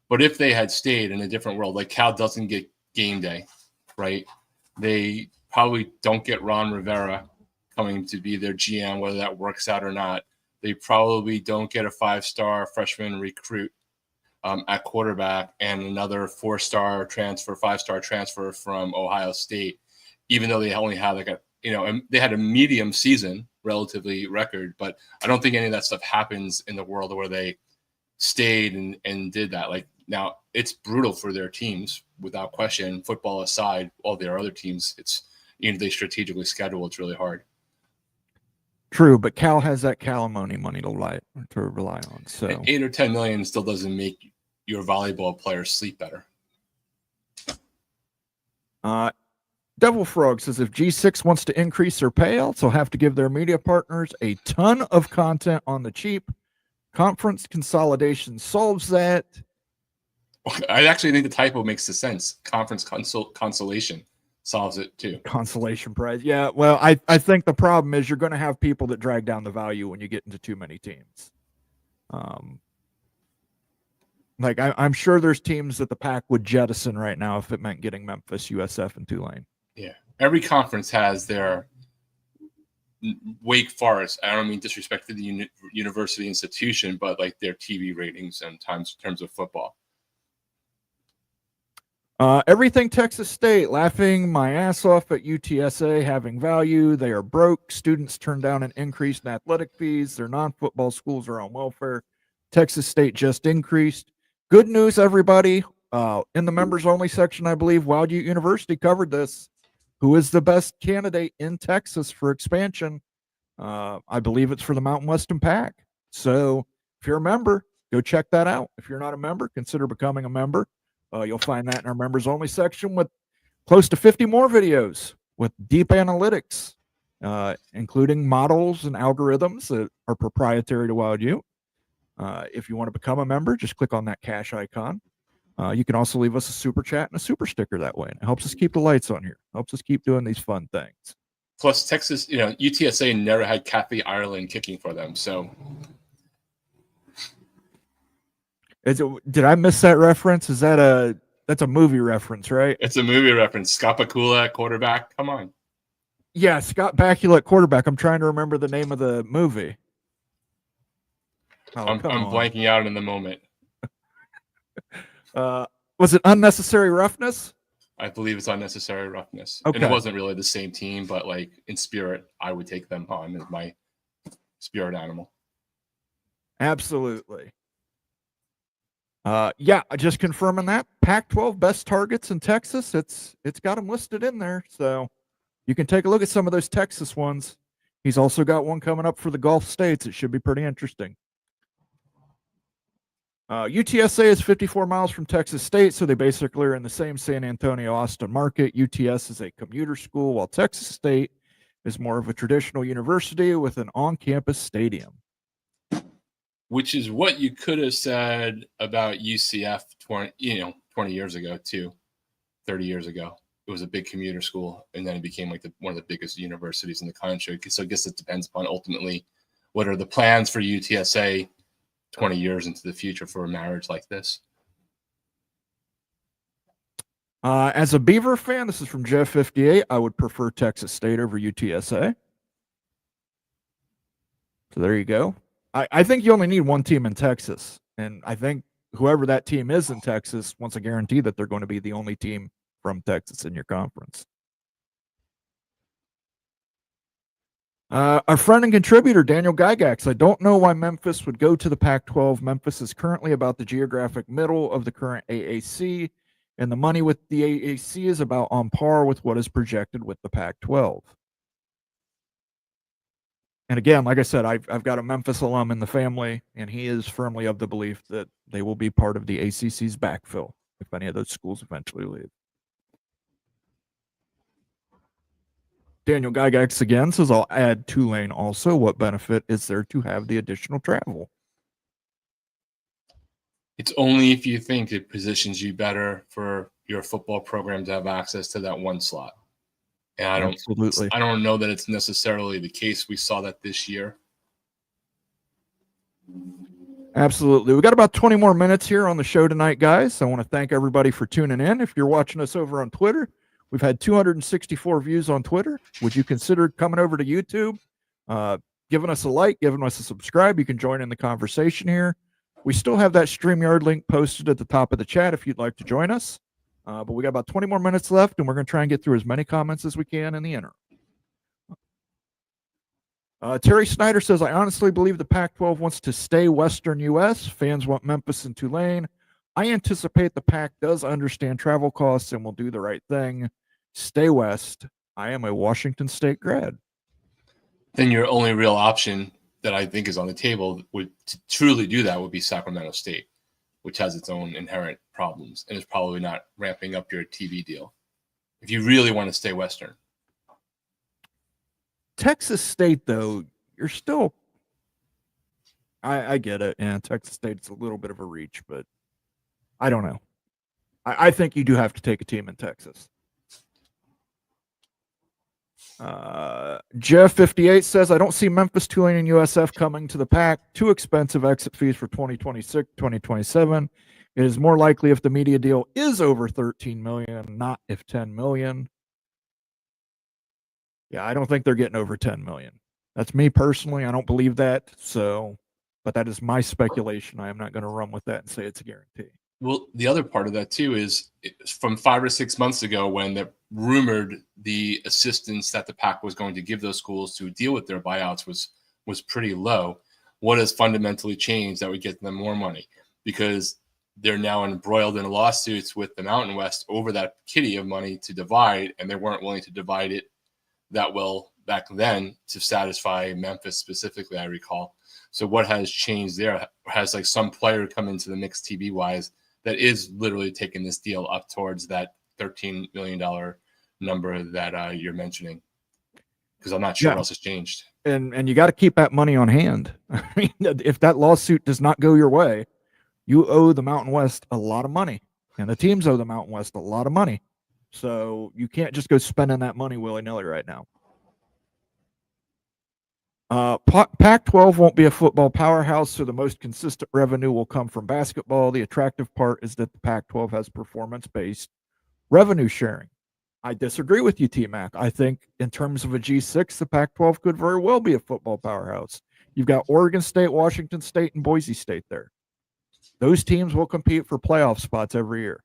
But if they had stayed in a different world, like Cal doesn't get game day, right? They probably don't get Ron Rivera coming to be their GM, whether that works out or not. they probably don't get a 5-star freshman recruit at quarterback and another 4-star transfer, 5-star transfer from Ohio State, even though they only had they had a medium season, relatively record, but I don't think any of that stuff happens in the world where they stayed and did that. Like, now it's brutal for their teams without question. Football aside, all their other teams, it's, they strategically schedule. It's really hard. True, but Cal has that Calimony money to rely on. So and 8 or 10 million still doesn't make your volleyball players sleep better. Devil Frog says if G6 wants to increase their payouts, they'll have to give their media partners a ton of content on the cheap. Conference consolidation solves that. I actually think the typo makes the sense. Conference consolation solves it too. Consolation prize. Yeah, well, I think the problem is you're going to have people that drag down the value when you get into too many teams. Like I'm sure there's teams that the Pac would jettison right now if it meant getting Memphis, USF, and Tulane. Yeah, every conference has their Wake Forest. I don't mean disrespect to the university institution, but like their TV ratings and in terms of football. Everything Texas State, laughing my ass off at UTSA having value. They are broke. Students turn down an increase in athletic fees. Their non-football schools are on welfare. Texas State just increased. Good news, everybody. In the members only section, I believe Wild Ute University covered this. Who is the best candidate in Texas for expansion? I believe it's for the Mountain Western Pac. So if you're a member, go check that out. If you're not a member, consider becoming a member. You'll find that in our members only section with close to 50 more videos with deep analytics, including models and algorithms that are proprietary to Wild Ute. If you want to become a member, just click on that cash icon. You can also leave us a super chat and a super sticker that way. And it helps us keep the lights on here. Helps us keep doing these fun things. Plus, Texas, UTSA never had Kathy Ireland kicking for them. So, did I miss that reference? That's a movie reference, right? It's a movie reference. Scott Bakula at quarterback. Come on. Yeah, Scott Bakula at quarterback. I'm trying to remember the name of the movie. I'm blanking out in the moment. Was it Unnecessary Roughness? I believe it's Unnecessary Roughness. Okay. And it wasn't really the same team, but like in spirit, I would take them on as my spirit animal. Absolutely. Yeah, just confirming that. Pac-12 best targets in Texas. It's got them listed in there, so you can take a look at some of those Texas ones. He's also got one coming up for the Gulf States. It should be pretty interesting. UTSA is 54 miles from Texas State, so they basically are in the same San Antonio-Austin market. UTS is a commuter school, while Texas State is more of a traditional university with an on-campus stadium. Which is what you could have said about UCF 20 years ago, too. 30 years ago. It was a big commuter school, and then it became like one of the biggest universities in the country. So I guess it depends upon ultimately what are the plans for UTSA 20 years into the future for a marriage like this. As a Beaver fan, this is from Jeff58. I would prefer Texas State over UTSA. So there you go. I think you only need one team in Texas. And I think whoever that team is in Texas wants a guarantee that they're going to be the only team from Texas in your conference. Our friend and contributor, Daniel Gygax. I don't know why Memphis would go to the Pac-12. Memphis is currently about the geographic middle of the current AAC, and the money with the AAC is about on par with what is projected with the Pac-12. And again, like I said, I've got a Memphis alum in the family, and he is firmly of the belief that they will be part of the ACC's backfill if any of those schools eventually leave. Daniel Gygax again says, I'll add Tulane also. What benefit is there to have the additional travel? It's only if you think it positions you better for your football program to have access to that one slot. And I don't know that it's necessarily the case. We saw that this year. Absolutely. We got about 20 more minutes here on the show tonight, guys. I want to thank everybody for tuning in. If you're watching us over on Twitter, we've had 264 views on Twitter. Would you consider coming over to YouTube? giving us a like, giving us a subscribe. You can join in the conversation here. We still have that StreamYard link posted at the top of the chat if you'd like to join us. But we got about 20 more minutes left, and we're going to try and get through as many comments as we can in the interim. Terry Snyder says, I honestly believe the Pac-12 wants to stay Western U.S. Fans want Memphis and Tulane. I anticipate the Pac does understand travel costs and will do the right thing. Stay West. I am a Washington State grad. Then your only real option that I think is on the table would to truly do that would be Sacramento State, which has its own inherent problems and is probably not ramping up your TV deal if you really want to stay Western. Texas State, though, you're still. I get it. And Texas State's a little bit of a reach, but I don't know. I think you do have to take a team in Texas. Jeff58 says, I don't see Memphis, Tulane, and USF coming to the Pac. Too expensive exit fees for 2026, 2027. It is more likely if the media deal is over 13 million, not if 10 million. Yeah, I don't think they're getting over 10 million. That's me personally. I don't believe that. So, but that is my speculation. I am not going to run with that and say it's a guarantee. Well, the other part of that too is from 5 or 6 months ago when they rumored the assistance that the Pac was going to give those schools to deal with their buyouts was pretty low. What has fundamentally changed that would get them more money? Because they're now embroiled in lawsuits with the Mountain West over that kitty of money to divide, and they weren't willing to divide it that well back then to satisfy Memphis specifically, I recall. So what has changed there? Has like some player come into the mix TV wise that is literally taking this deal up towards that $13 million number that you're mentioning? Because I'm not sure what else has changed. And you got to keep that money on hand. I mean, if that lawsuit does not go your way, you owe the Mountain West a lot of money, and the teams owe the Mountain West a lot of money. So you can't just go spending that money willy-nilly right now. Pac-12 won't be a football powerhouse, so the most consistent revenue will come from basketball. The attractive part is that the Pac-12 has performance-based revenue sharing. I disagree with you, T-Mac. I think in terms of a G6, the Pac-12 could very well be a football powerhouse. You've got Oregon State, Washington State, and Boise State there. Those teams will compete for playoff spots every year.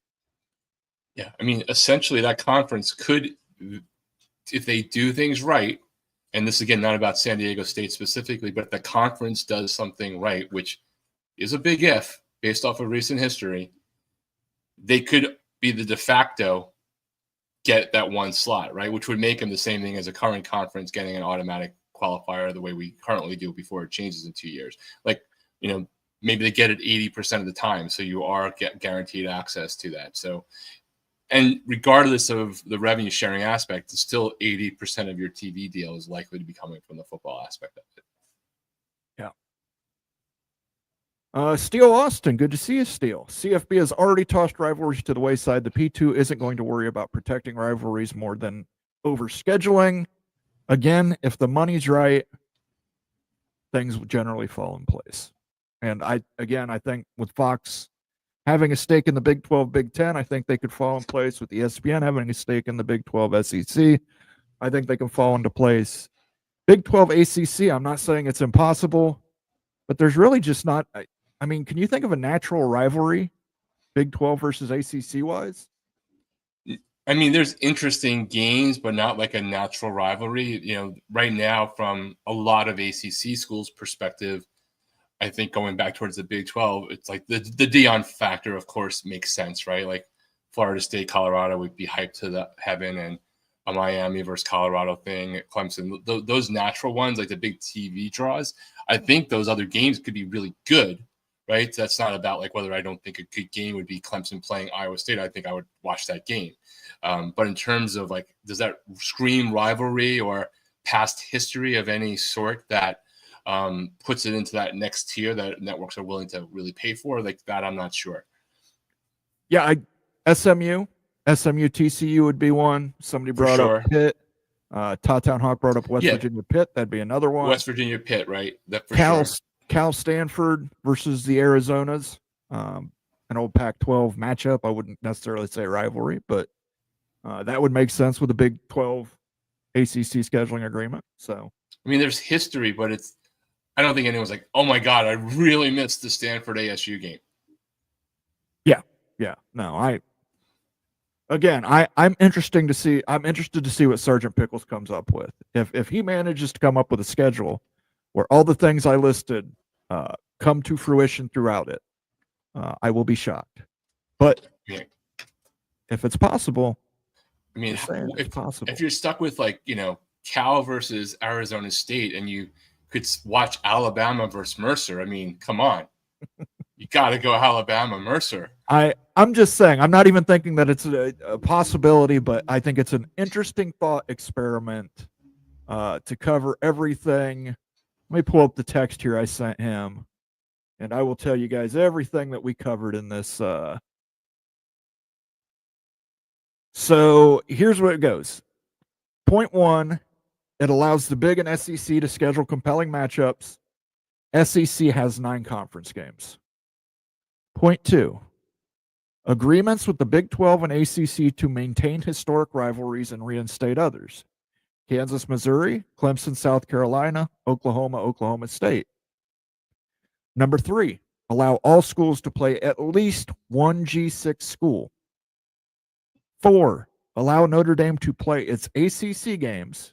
Yeah, I mean, essentially that conference could, if they do things right, and this again, not about San Diego State specifically, but if the conference does something right, which is a big if based off of recent history, they could be the de facto get that one slot, right? Which would make them the same thing as a current conference getting an automatic qualifier the way we currently do before it changes in 2 years. Like, you know, maybe they get it 80% of the time. So you are guaranteed access to that. So, and regardless of the revenue sharing aspect, it's still 80% of your TV deal is likely to be coming from the football aspect of it. Yeah. Steele Austin, good to see you, Steele. CFB has already tossed rivalries to the wayside. The P2 isn't going to worry about protecting rivalries more than over scheduling. Again, if the money's right, things will generally fall in place. And I think with Fox having a stake in the Big 12, Big 10, I think they could fall in place. With ESPN having a stake in the Big 12 SEC, I think they can fall into place. Big 12 ACC, I'm not saying it's impossible, but there's really just not. I mean, can you think of a natural rivalry, Big 12 versus ACC wise? I mean, there's interesting games, but not like a natural rivalry. You know, right now, from a lot of ACC schools' perspective, I think going back towards the Big 12, it's like the Deion factor, of course, makes sense, right? Like Florida State, Colorado would be hyped to the heaven, and a Miami versus Colorado thing, Clemson, those natural ones, like the big TV draws. I think those other games could be really good, right? That's not about like whether I don't think a good game would be Clemson playing Iowa State. I think I would watch that game. But in terms of like, does that scream rivalry or past history of any sort that puts it into that next tier that networks are willing to really pay for? Like that, I'm not sure. Yeah, SMU TCU would be one. Somebody brought up Pitt. Town Hawk brought up West Virginia Pitt. That'd be another one. West Virginia Pitt, right? That for Cal Stanford versus the Arizonas. An old Pac-12 matchup. I wouldn't necessarily say rivalry, but that would make sense with a Big 12 ACC scheduling agreement. So I mean, there's history, but I don't think anyone's like, oh my God, I really missed the Stanford ASU game. Yeah. No, I'm interested to see what Sergeant Pickles comes up with. If he manages to come up with a schedule where all the things I listed come to fruition throughout it, I will be shocked. But Yeah. if it's possible, I mean, it's possible. If you're stuck with Cal versus Arizona State and you could watch Alabama versus Mercer, I mean, come on. You got to go Alabama Mercer. I'm just saying, I'm not even thinking that it's a possibility, but I think it's an interesting thought experiment to cover everything. Let me pull up the text here I sent him, and I will tell you guys everything that we covered in this. So here's where it goes. Point 1, it allows the Big and SEC to schedule compelling matchups. SEC has 9 conference games. Point 2, agreements with the Big 12 and ACC to maintain historic rivalries and reinstate others. Kansas, Missouri, Clemson, South Carolina, Oklahoma, Oklahoma State. Number 3, allow all schools to play at least one G6 school. 4, allow Notre Dame to play its ACC games.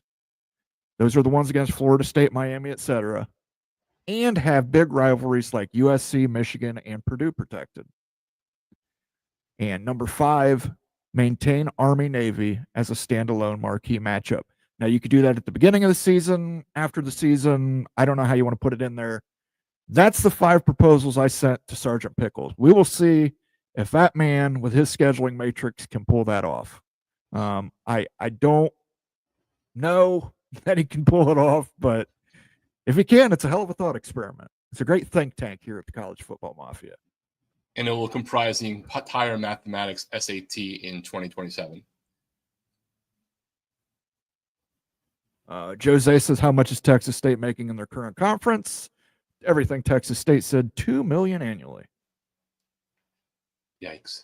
Those are the ones against Florida State, Miami, etc. And have big rivalries like USC, Michigan, and Purdue protected. And number 5, maintain Army-Navy as a standalone marquee matchup. Now, you could do that at the beginning of the season, after the season. I don't know how you want to put it in there. That's the 5 proposals I sent to Sergeant Pickles. We will see if that man with his scheduling matrix can pull that off. I don't know that he can pull it off, but if he can, it's a hell of a thought experiment. It's a great think tank here at the College Football Mafia. And it will comprise the entire mathematics SAT in 2027. Jose says, how much is Texas State making in their current conference? Everything Texas State said, $2 million annually. Yikes.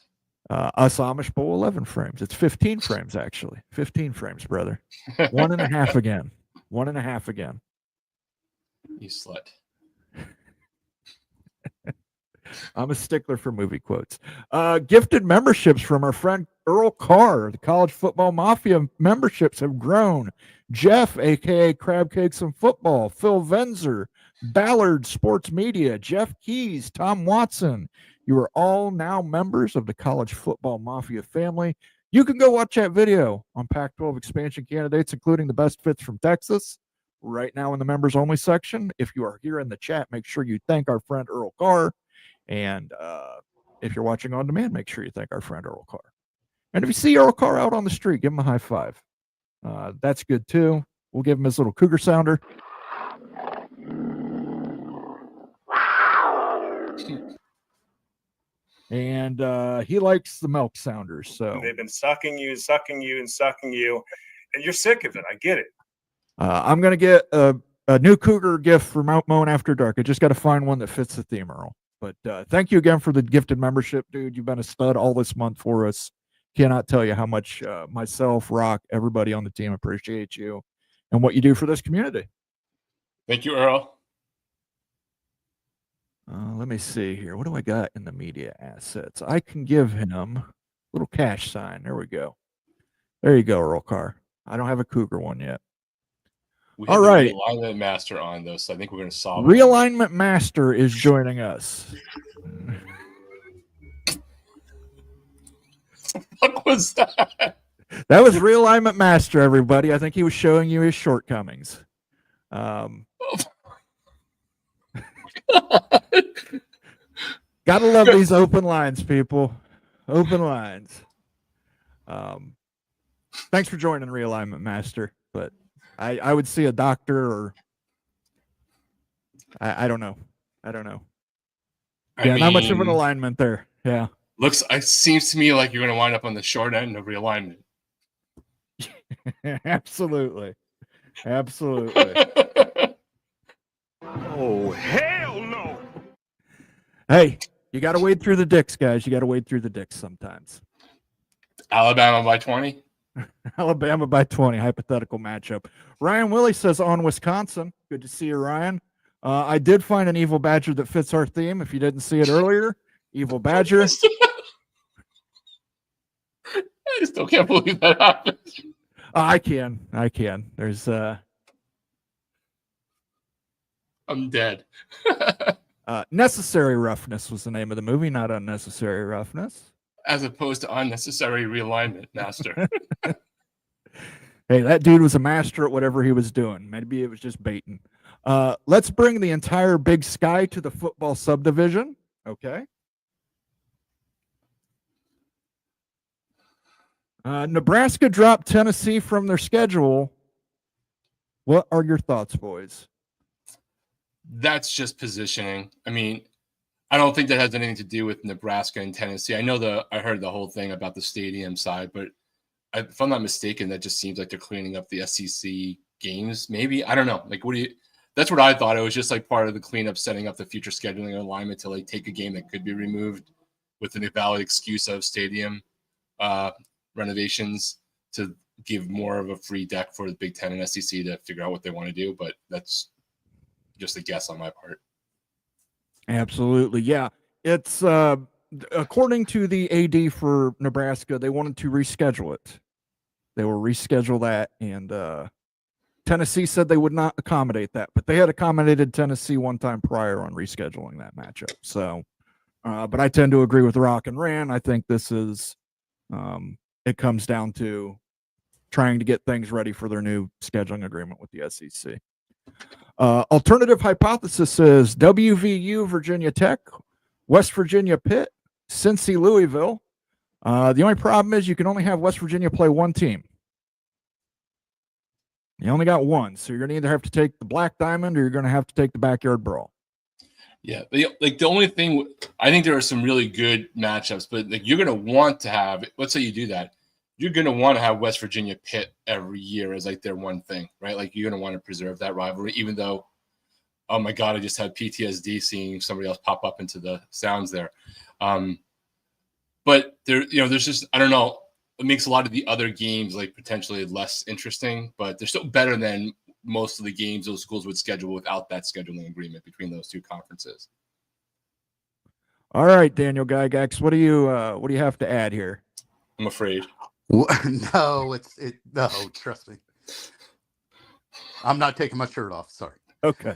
Us Amish Bowl 11 frames. It's 15 frames, actually. 15 frames, brother. 1.5 again. 1.5 again. You slut. I'm a stickler for movie quotes. Gifted memberships from our friend Earl Carr. The College Football Mafia memberships have grown. Jeff, a.k.a. Crab Cakes and Football. Phil Venzer. Ballard Sports Media. Jeff Keys. Tom Watson. You are all now members of the College Football Mafia family. You can go watch that video on Pac-12 expansion candidates, including the best fits from Texas, right now in the members only section. If you are here in the chat, make sure you thank our friend Earl Carr. And if you're watching on demand, make sure you thank our friend Earl Carr. And if you see Earl Carr out on the street, give him a high five. That's good too. We'll give him his little cougar sounder. And he likes the milk sounders. So they've been sucking you, and you're sick of it. I get it. I'm gonna get a new cougar gift for Mount Moan After Dark. I just got to find one that fits the theme, Earl. But thank you again for the gifted membership, dude. You've been a stud all this month for us. Cannot tell you how much myself, Rock, everybody on the team appreciate you and what you do for this community. Thank you, Earl. Let me see here. What do I got in the media assets? I can give him a little cash sign. There we go. There you go, Earl Carr. I don't have a cougar one yet. We All right. Realignment Master on this. So I think we're going to solve Realignment Master is joining us. What was that? That was Realignment Master, everybody. I think he was showing you his shortcomings. Gotta love these open lines, people. Open lines. Thanks for joining Realignment Master. But I would see a doctor or I don't know. Yeah, not much of an alignment there. Yeah. It seems to me like you're going to wind up on the short end of Realignment. Absolutely. Oh, hell no. Hey, you got to wade through the dicks, guys. You got to wade through the dicks sometimes. Alabama by 20. Alabama by 20, hypothetical matchup. Ryan Willie says on Wisconsin. Good to see you, Ryan. I did find an evil badger that fits our theme. If you didn't see it earlier, evil badger. I still can't believe that happened. I can. There's I'm dead. Necessary Roughness was the name of the movie, not Unnecessary Roughness. As opposed to unnecessary realignment, master. Hey, that dude was a master at whatever he was doing. Maybe it was just baiting. Let's bring the entire Big Sky to the football subdivision. Okay. Nebraska dropped Tennessee from their schedule. What are your thoughts, boys? That's just positioning. I mean, I don't think that has anything to do with Nebraska and Tennessee. I heard the whole thing about the stadium side, but if I'm not mistaken, that just seems like they're cleaning up the SEC games. Maybe, I don't know. Like, that's what I thought. It was just like part of the cleanup, setting up the future scheduling alignment to like take a game that could be removed with an valid excuse of stadium renovations to give more of a free deck for the Big Ten and SEC to figure out what they want to do. But that's just a guess on my part. Absolutely. Yeah. It's according to the AD for Nebraska, they wanted to reschedule it. They will reschedule that, and Tennessee said they would not accommodate that, but they had accommodated Tennessee one time prior on rescheduling that matchup. So, but I tend to agree with Rock and Ran. I think this is, it comes down to trying to get things ready for their new scheduling agreement with the SEC. Alternative hypothesis is WVU, Virginia Tech, West Virginia Pitt, Cincy Louisville. The only problem is you can only have West Virginia play one team. You only got one, so you're going to either have to take the Black Diamond or you're going to have to take the Backyard Brawl. Yeah, like the only thing, I think there are some really good matchups, but like you're going to want to have, let's say you do that, you're going to want to have West Virginia Pitt every year as like their one thing, right? Like you're going to want to preserve that rivalry, even though, oh my God, I just had PTSD seeing somebody else pop up into the sounds there. But there, there's just, I don't know, it makes a lot of the other games like potentially less interesting, but they're still better than most of the games those schools would schedule without that scheduling agreement between those two conferences. All right, Daniel Gygax, what do you have to add here? I'm afraid. No, no, trust me. I'm not taking my shirt off. Sorry. Okay.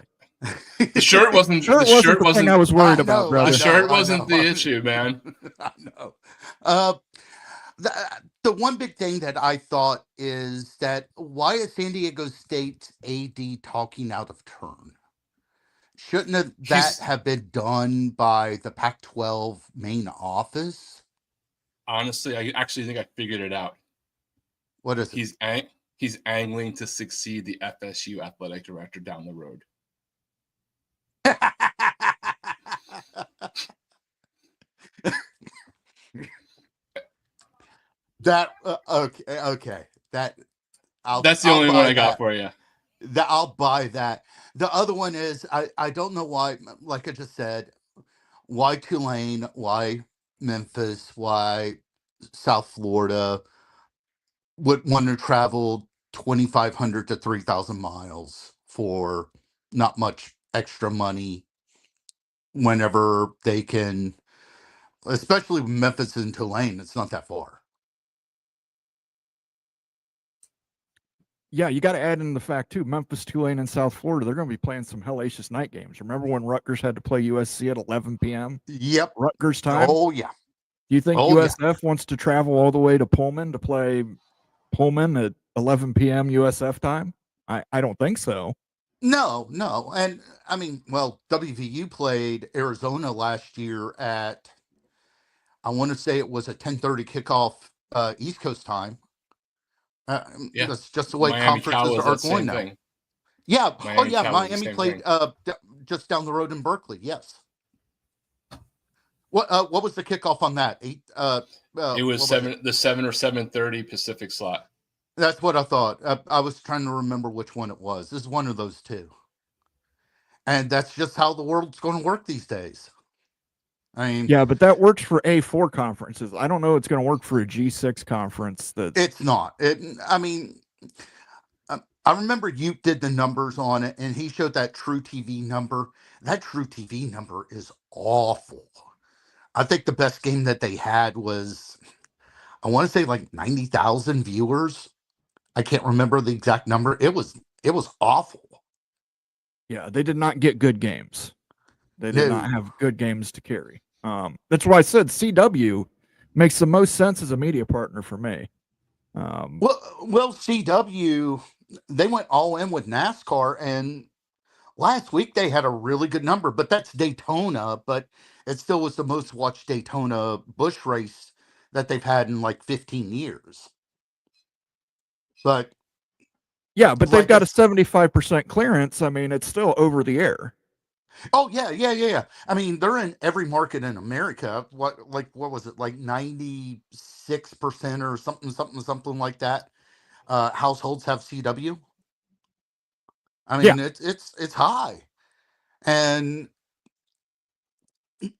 The shirt wasn't. The shirt wasn't. I was worried about, brother. The shirt wasn't the issue, man. I know. The one big thing that I thought is that why is San Diego State's AD talking out of turn? Shouldn't that have been done by the Pac-12 main office? Honestly, I actually think I figured it out. What is it? He's angling to succeed the FSU athletic director down the road. That okay. That's the only one I got for you. I'll buy that. The other one is I don't know why, like I just said, why Tulane, why Memphis, why South Florida would want to travel 2,500 to 3,000 miles for not much extra money whenever they can, especially Memphis and Tulane, it's not that far. Yeah, you got to add in the fact too, Memphis, Tulane, and South Florida, they're going to be playing some hellacious night games. Remember when Rutgers had to play USC at 11 p.m.? Yep. Rutgers time? Oh, yeah. Do you think USF wants to travel all the way to Pullman to play Pullman at 11 p.m. USF time? I don't think so. No. And I mean, well, WVU played Arizona last year at, I want to say it was a 10:30 kickoff East Coast time. Yeah. That's just the way Miami conferences are going now. thing. Yeah. Miami Miami played just down the road in Berkeley. Yes. What was the kickoff on that? It was the 7 or 7:30 Pacific slot. That's what I thought. I was trying to remember which one it was. This is one of those two. And that's just how the world's going to work these days. I mean, Yeah, but that works for A4 conferences. I don't know it's going to work for a G6 conference. it's not. I mean, I remember you did the numbers on it, and he showed that True TV number. That True TV number is awful. I think the best game that they had was, I want to say like 90,000 viewers. I can't remember the exact number. It was awful. Yeah, they did not get good games. They did not No. have good games to carry. That's why I said CW makes the most sense as a media partner for me. Well, CW, they went all in with NASCAR, and last week they had a really good number, but that's Daytona, but it still was the most watched Daytona Busch race that they've had in like 15 years. But yeah, but they've like got a 75% clearance. I mean, it's still over the air. oh yeah. I mean, they're in every market in America. What was it, like 96% or something like that? Households have CW. I Yeah. mean, it's high. And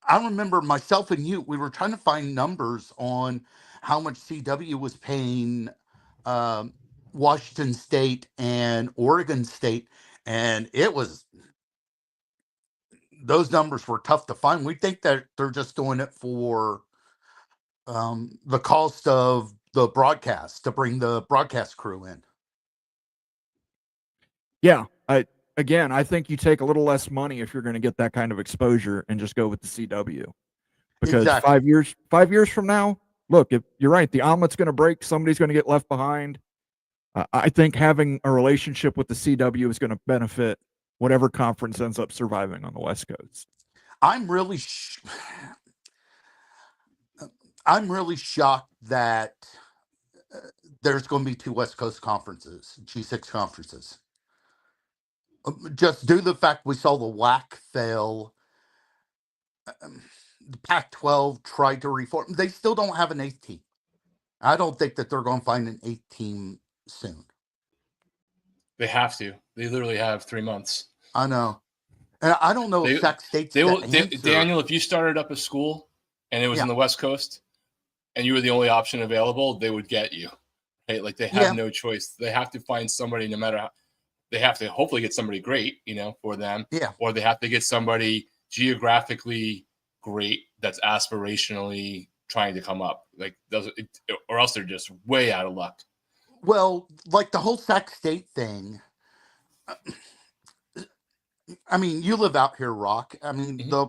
I remember myself and you, we were trying to find numbers on how much CW was paying Washington State and Oregon State, and those numbers were tough to find. We think that they're just doing it for the cost of the broadcast, to bring the broadcast crew in. Yeah, I think you take a little less money if you're going to get that kind of exposure and just go with the CW. Because Exactly. 5 years from now, look, if you're right, the omelet's going to break, somebody's going to get left behind. I think having a relationship with the CW is going to benefit whatever conference ends up surviving on the West Coast. I'm really shocked that there's going to be 2 West Coast conferences, G6 conferences. Just due to the fact we saw the WAC fail. The Pac-12 tried to reform. They still don't have an 8th team. I don't think that they're going to find an 8th team soon. They have to. They literally have 3 months. I know. And I don't know if Sac State's the answer. Daniel, if you started up a school and it was in the West Coast and you were the only option available, they would get you. Right? Like they have no choice. They have to find somebody, no matter how. They have to hopefully get somebody great, for them. Yeah. Or they have to get somebody geographically great that's aspirationally trying to come up. Or else they're just way out of luck. Well, like the whole Sac State thing. I mean, you live out here, Rock. I mean, the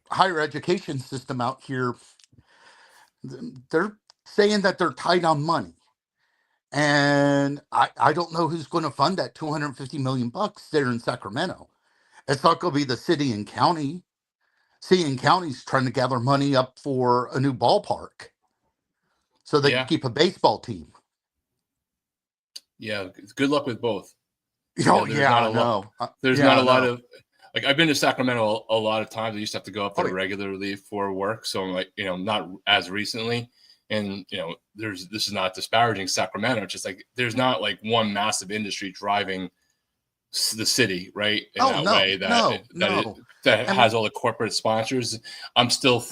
higher education system out here, they're saying that they're tight on money. And I don't know who's going to fund that $250 million there in Sacramento. It's not going to be the city and county. City and county's trying to gather money up for a new ballpark so they can keep a baseball team. Yeah, good luck with both. Oh, I know. There's not a lot of, I've been to Sacramento a lot of times. I used to have to go up there regularly for work. So I'm not as recently. And, this is not disparaging Sacramento. It's just there's not one massive industry driving the city, right? In that has all the corporate sponsors. I'm still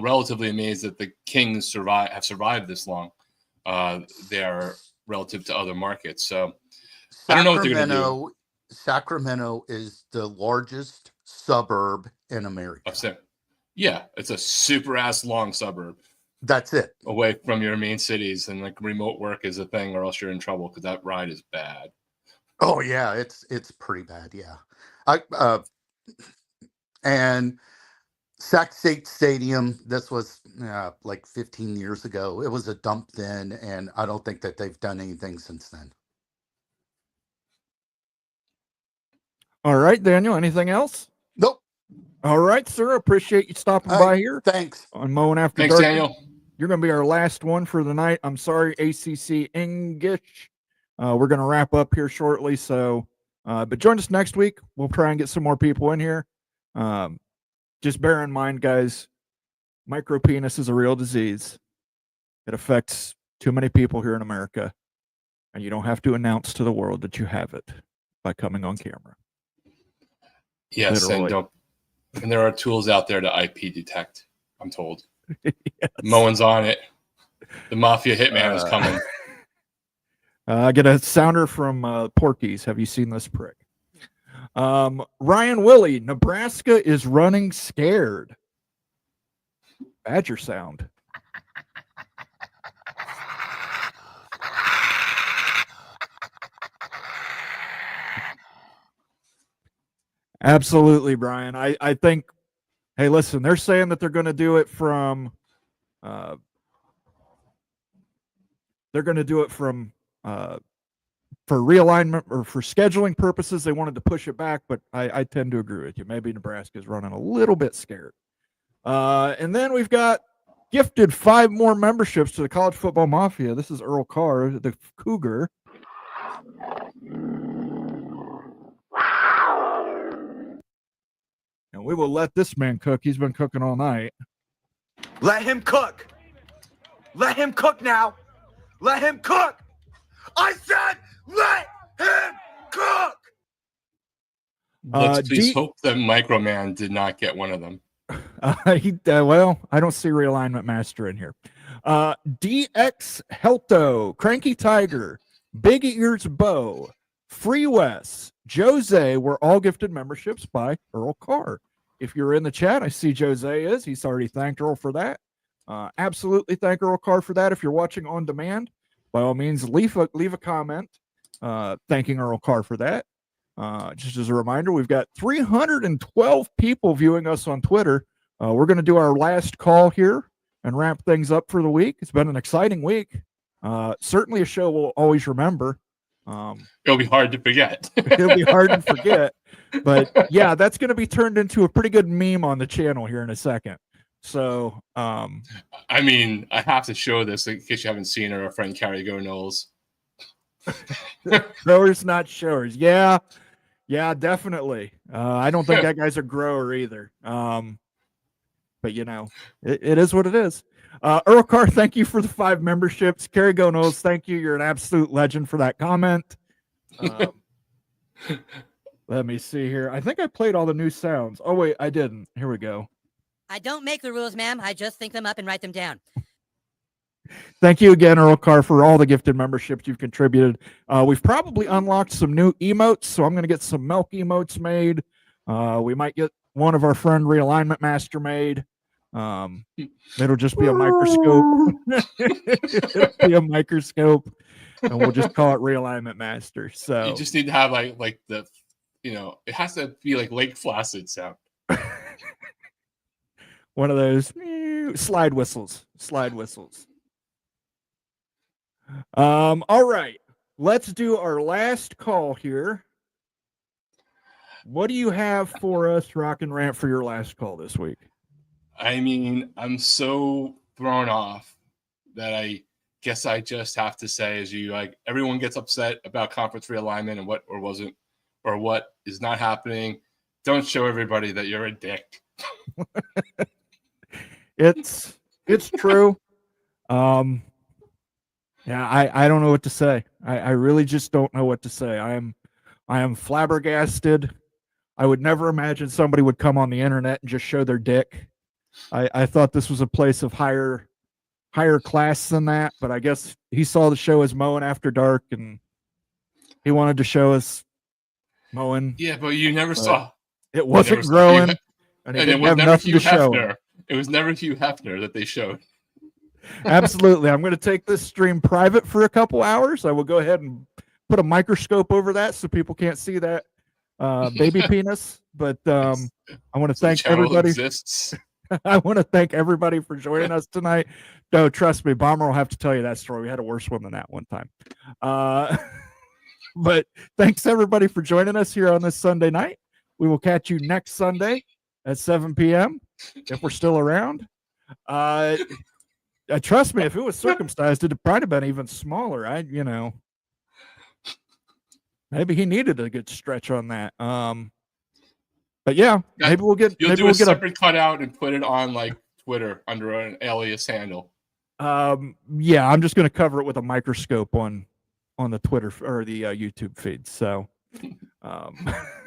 relatively amazed that the Kings have survived this long. They are relative to other markets. So I don't know what they're going to do. Sacramento is the largest suburb in America. Yeah, it's a super ass long suburb. That's it. Away from your main cities, and remote work is a thing, or else you're in trouble because that ride is bad. Oh yeah, it's pretty bad. Yeah, and Sac State Stadium. This was 15 years ago. It was a dump then, and I don't think that they've done anything since then. All right, Daniel. Anything else? Nope. All right, sir. Appreciate you stopping by here. Thanks. On Mowing After Thanks, Dark. Daniel. You're going to be our last one for the night. I'm sorry, ACC English. We're going to wrap up here shortly. So, but join us next week. We'll try and get some more people in here. Just bear in mind, guys, micropenis is a real disease. It affects too many people here in America. And you don't have to announce to the world that you have it by coming on camera. Yes, Literally. And there are tools out there to IP detect, I'm told. Yes. Moen's on it. The Mafia Hitman is coming. I get a sounder from Porky's. Have you seen this prick? Ryan Willie, Nebraska is running scared. Badger sound. Absolutely, Brian. I think, hey, listen, they're saying that they're going to do it from for realignment or for scheduling purposes. They wanted to push it back, but I tend to agree with you. Maybe Nebraska is running a little bit scared. And then we've got gifted 5 more memberships to the College Football Mafia. This is Earl Carr, the Cougar. And we will let this man cook. He's been cooking all night. Let him cook. Let him cook now. Let him cook. I said let him cook. Let's please hope that Microman did not get one of them. Well, I don't see Realignment Master in here. DX Helto, Cranky Tiger, Big Ears Bo, Free West, Jose were all gifted memberships by Earl Carr. If you're in the chat, I see Jose is. He's already thanked Earl for that. Absolutely thank Earl Carr for that. If you're watching on demand, by all means, leave a comment thanking Earl Carr for that. Just as a reminder, we've got 312 people viewing us on Twitter. We're going to do our last call here and wrap things up for the week. It's been an exciting week. Certainly a show we'll always remember. It'll be hard to forget. It'll be hard to forget. But yeah, that's going to be turned into a pretty good meme on the channel here in a second. So, I mean, I have to show this in case you haven't seen her, our friend Carrie Go Knowles. Growers, not showers. Yeah, definitely. I don't think that guy's a grower either. But you know, it is what it is. Earl Carr, thank you for the 5 memberships. Carrie Go Knowles, thank you. You're an absolute legend for that comment. Let me see here. I think I played all the new sounds. Oh wait, I didn't. Here we go. I don't make the rules, ma'am. I just think them up and write them down. Thank you again, Earl Carr, for all the gifted memberships you've contributed. We've probably unlocked some new emotes, so I'm going to get some milk emotes made. We might get one of our friend Realignment Master made. It'll just be a microscope. It'll be a microscope, and we'll just call it Realignment Master. So you just need to have like the, it has to be like Lake Placid sound. One of those slide whistles. All right, let's do our last call here. What do you have for us, Rock and Rant, for your last call this week? I mean, I'm so thrown off that I guess I just have to say, everyone gets upset about conference realignment and what is not happening. Don't show everybody that you're a dick. It's true. Yeah, I don't know what to say. I really just don't know what to say. I am flabbergasted. I would never imagine somebody would come on the internet and just show their dick. I thought this was a place of higher class than that, but I guess he saw the show as Moen After Dark and he wanted to show us Moen. Yeah, but you never saw. It wasn't growing, and it didn't have nothing to show. It was never Hugh Hefner that they showed. Absolutely. I'm going to take this stream private for a couple hours. I will go ahead and put a microscope over that so people can't see that baby penis. But I want to thank everybody. I want to thank everybody for joining us tonight. No, trust me, Bomber will have to tell you that story. We had a worse one than that one time. But thanks everybody for joining us here on this Sunday night. We will catch you next Sunday at 7 p.m. if we're still around. Trust me, if it was circumcised, it'd probably been even smaller. Maybe he needed a good stretch on that. But yeah, maybe we'll get. You'll do a separate cutout and put it on like Twitter under an alias handle. Yeah, I'm just going to cover it with a microscope on the Twitter or the YouTube feed. So, oh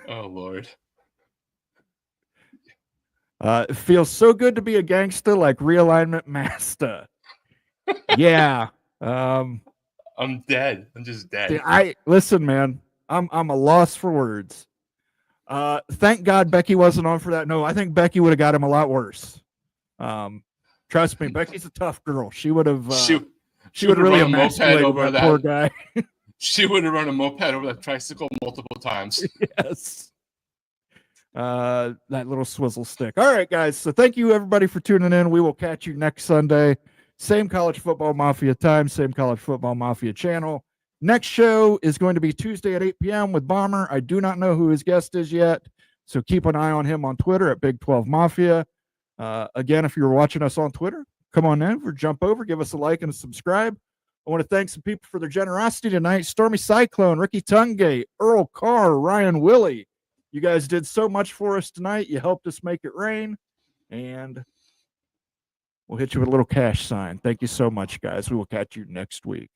Lord. It feels so good to be a gangster like Realignment Master. Yeah. I'm dead. I'm just dead. Listen, man. I'm a loss for words. Thank God Becky wasn't on for that. No, I think Becky would have got him a lot worse. Trust me, Becky's a tough girl. She would have. She would really run a moped emasculated over that poor guy. She would have run a moped over that tricycle multiple times. Yes. That little swizzle stick. All right, guys. So thank you everybody for tuning in. We will catch you next Sunday. Same College Football Mafia time, same College Football Mafia channel. Next show is going to be Tuesday at 8 p.m. with Bomber. I do not know who his guest is yet, so keep an eye on him on Twitter at Big 12 Mafia. Again, if you're watching us on Twitter, come on over, jump over, give us a like and a subscribe. I want to thank some people for their generosity tonight. Stormy Cyclone, Ricky Tungate, Earl Carr, Ryan Willie. You guys did so much for us tonight. You helped us make it rain. And we'll hit you with a little cash sign. Thank you so much, guys. We will catch you next week.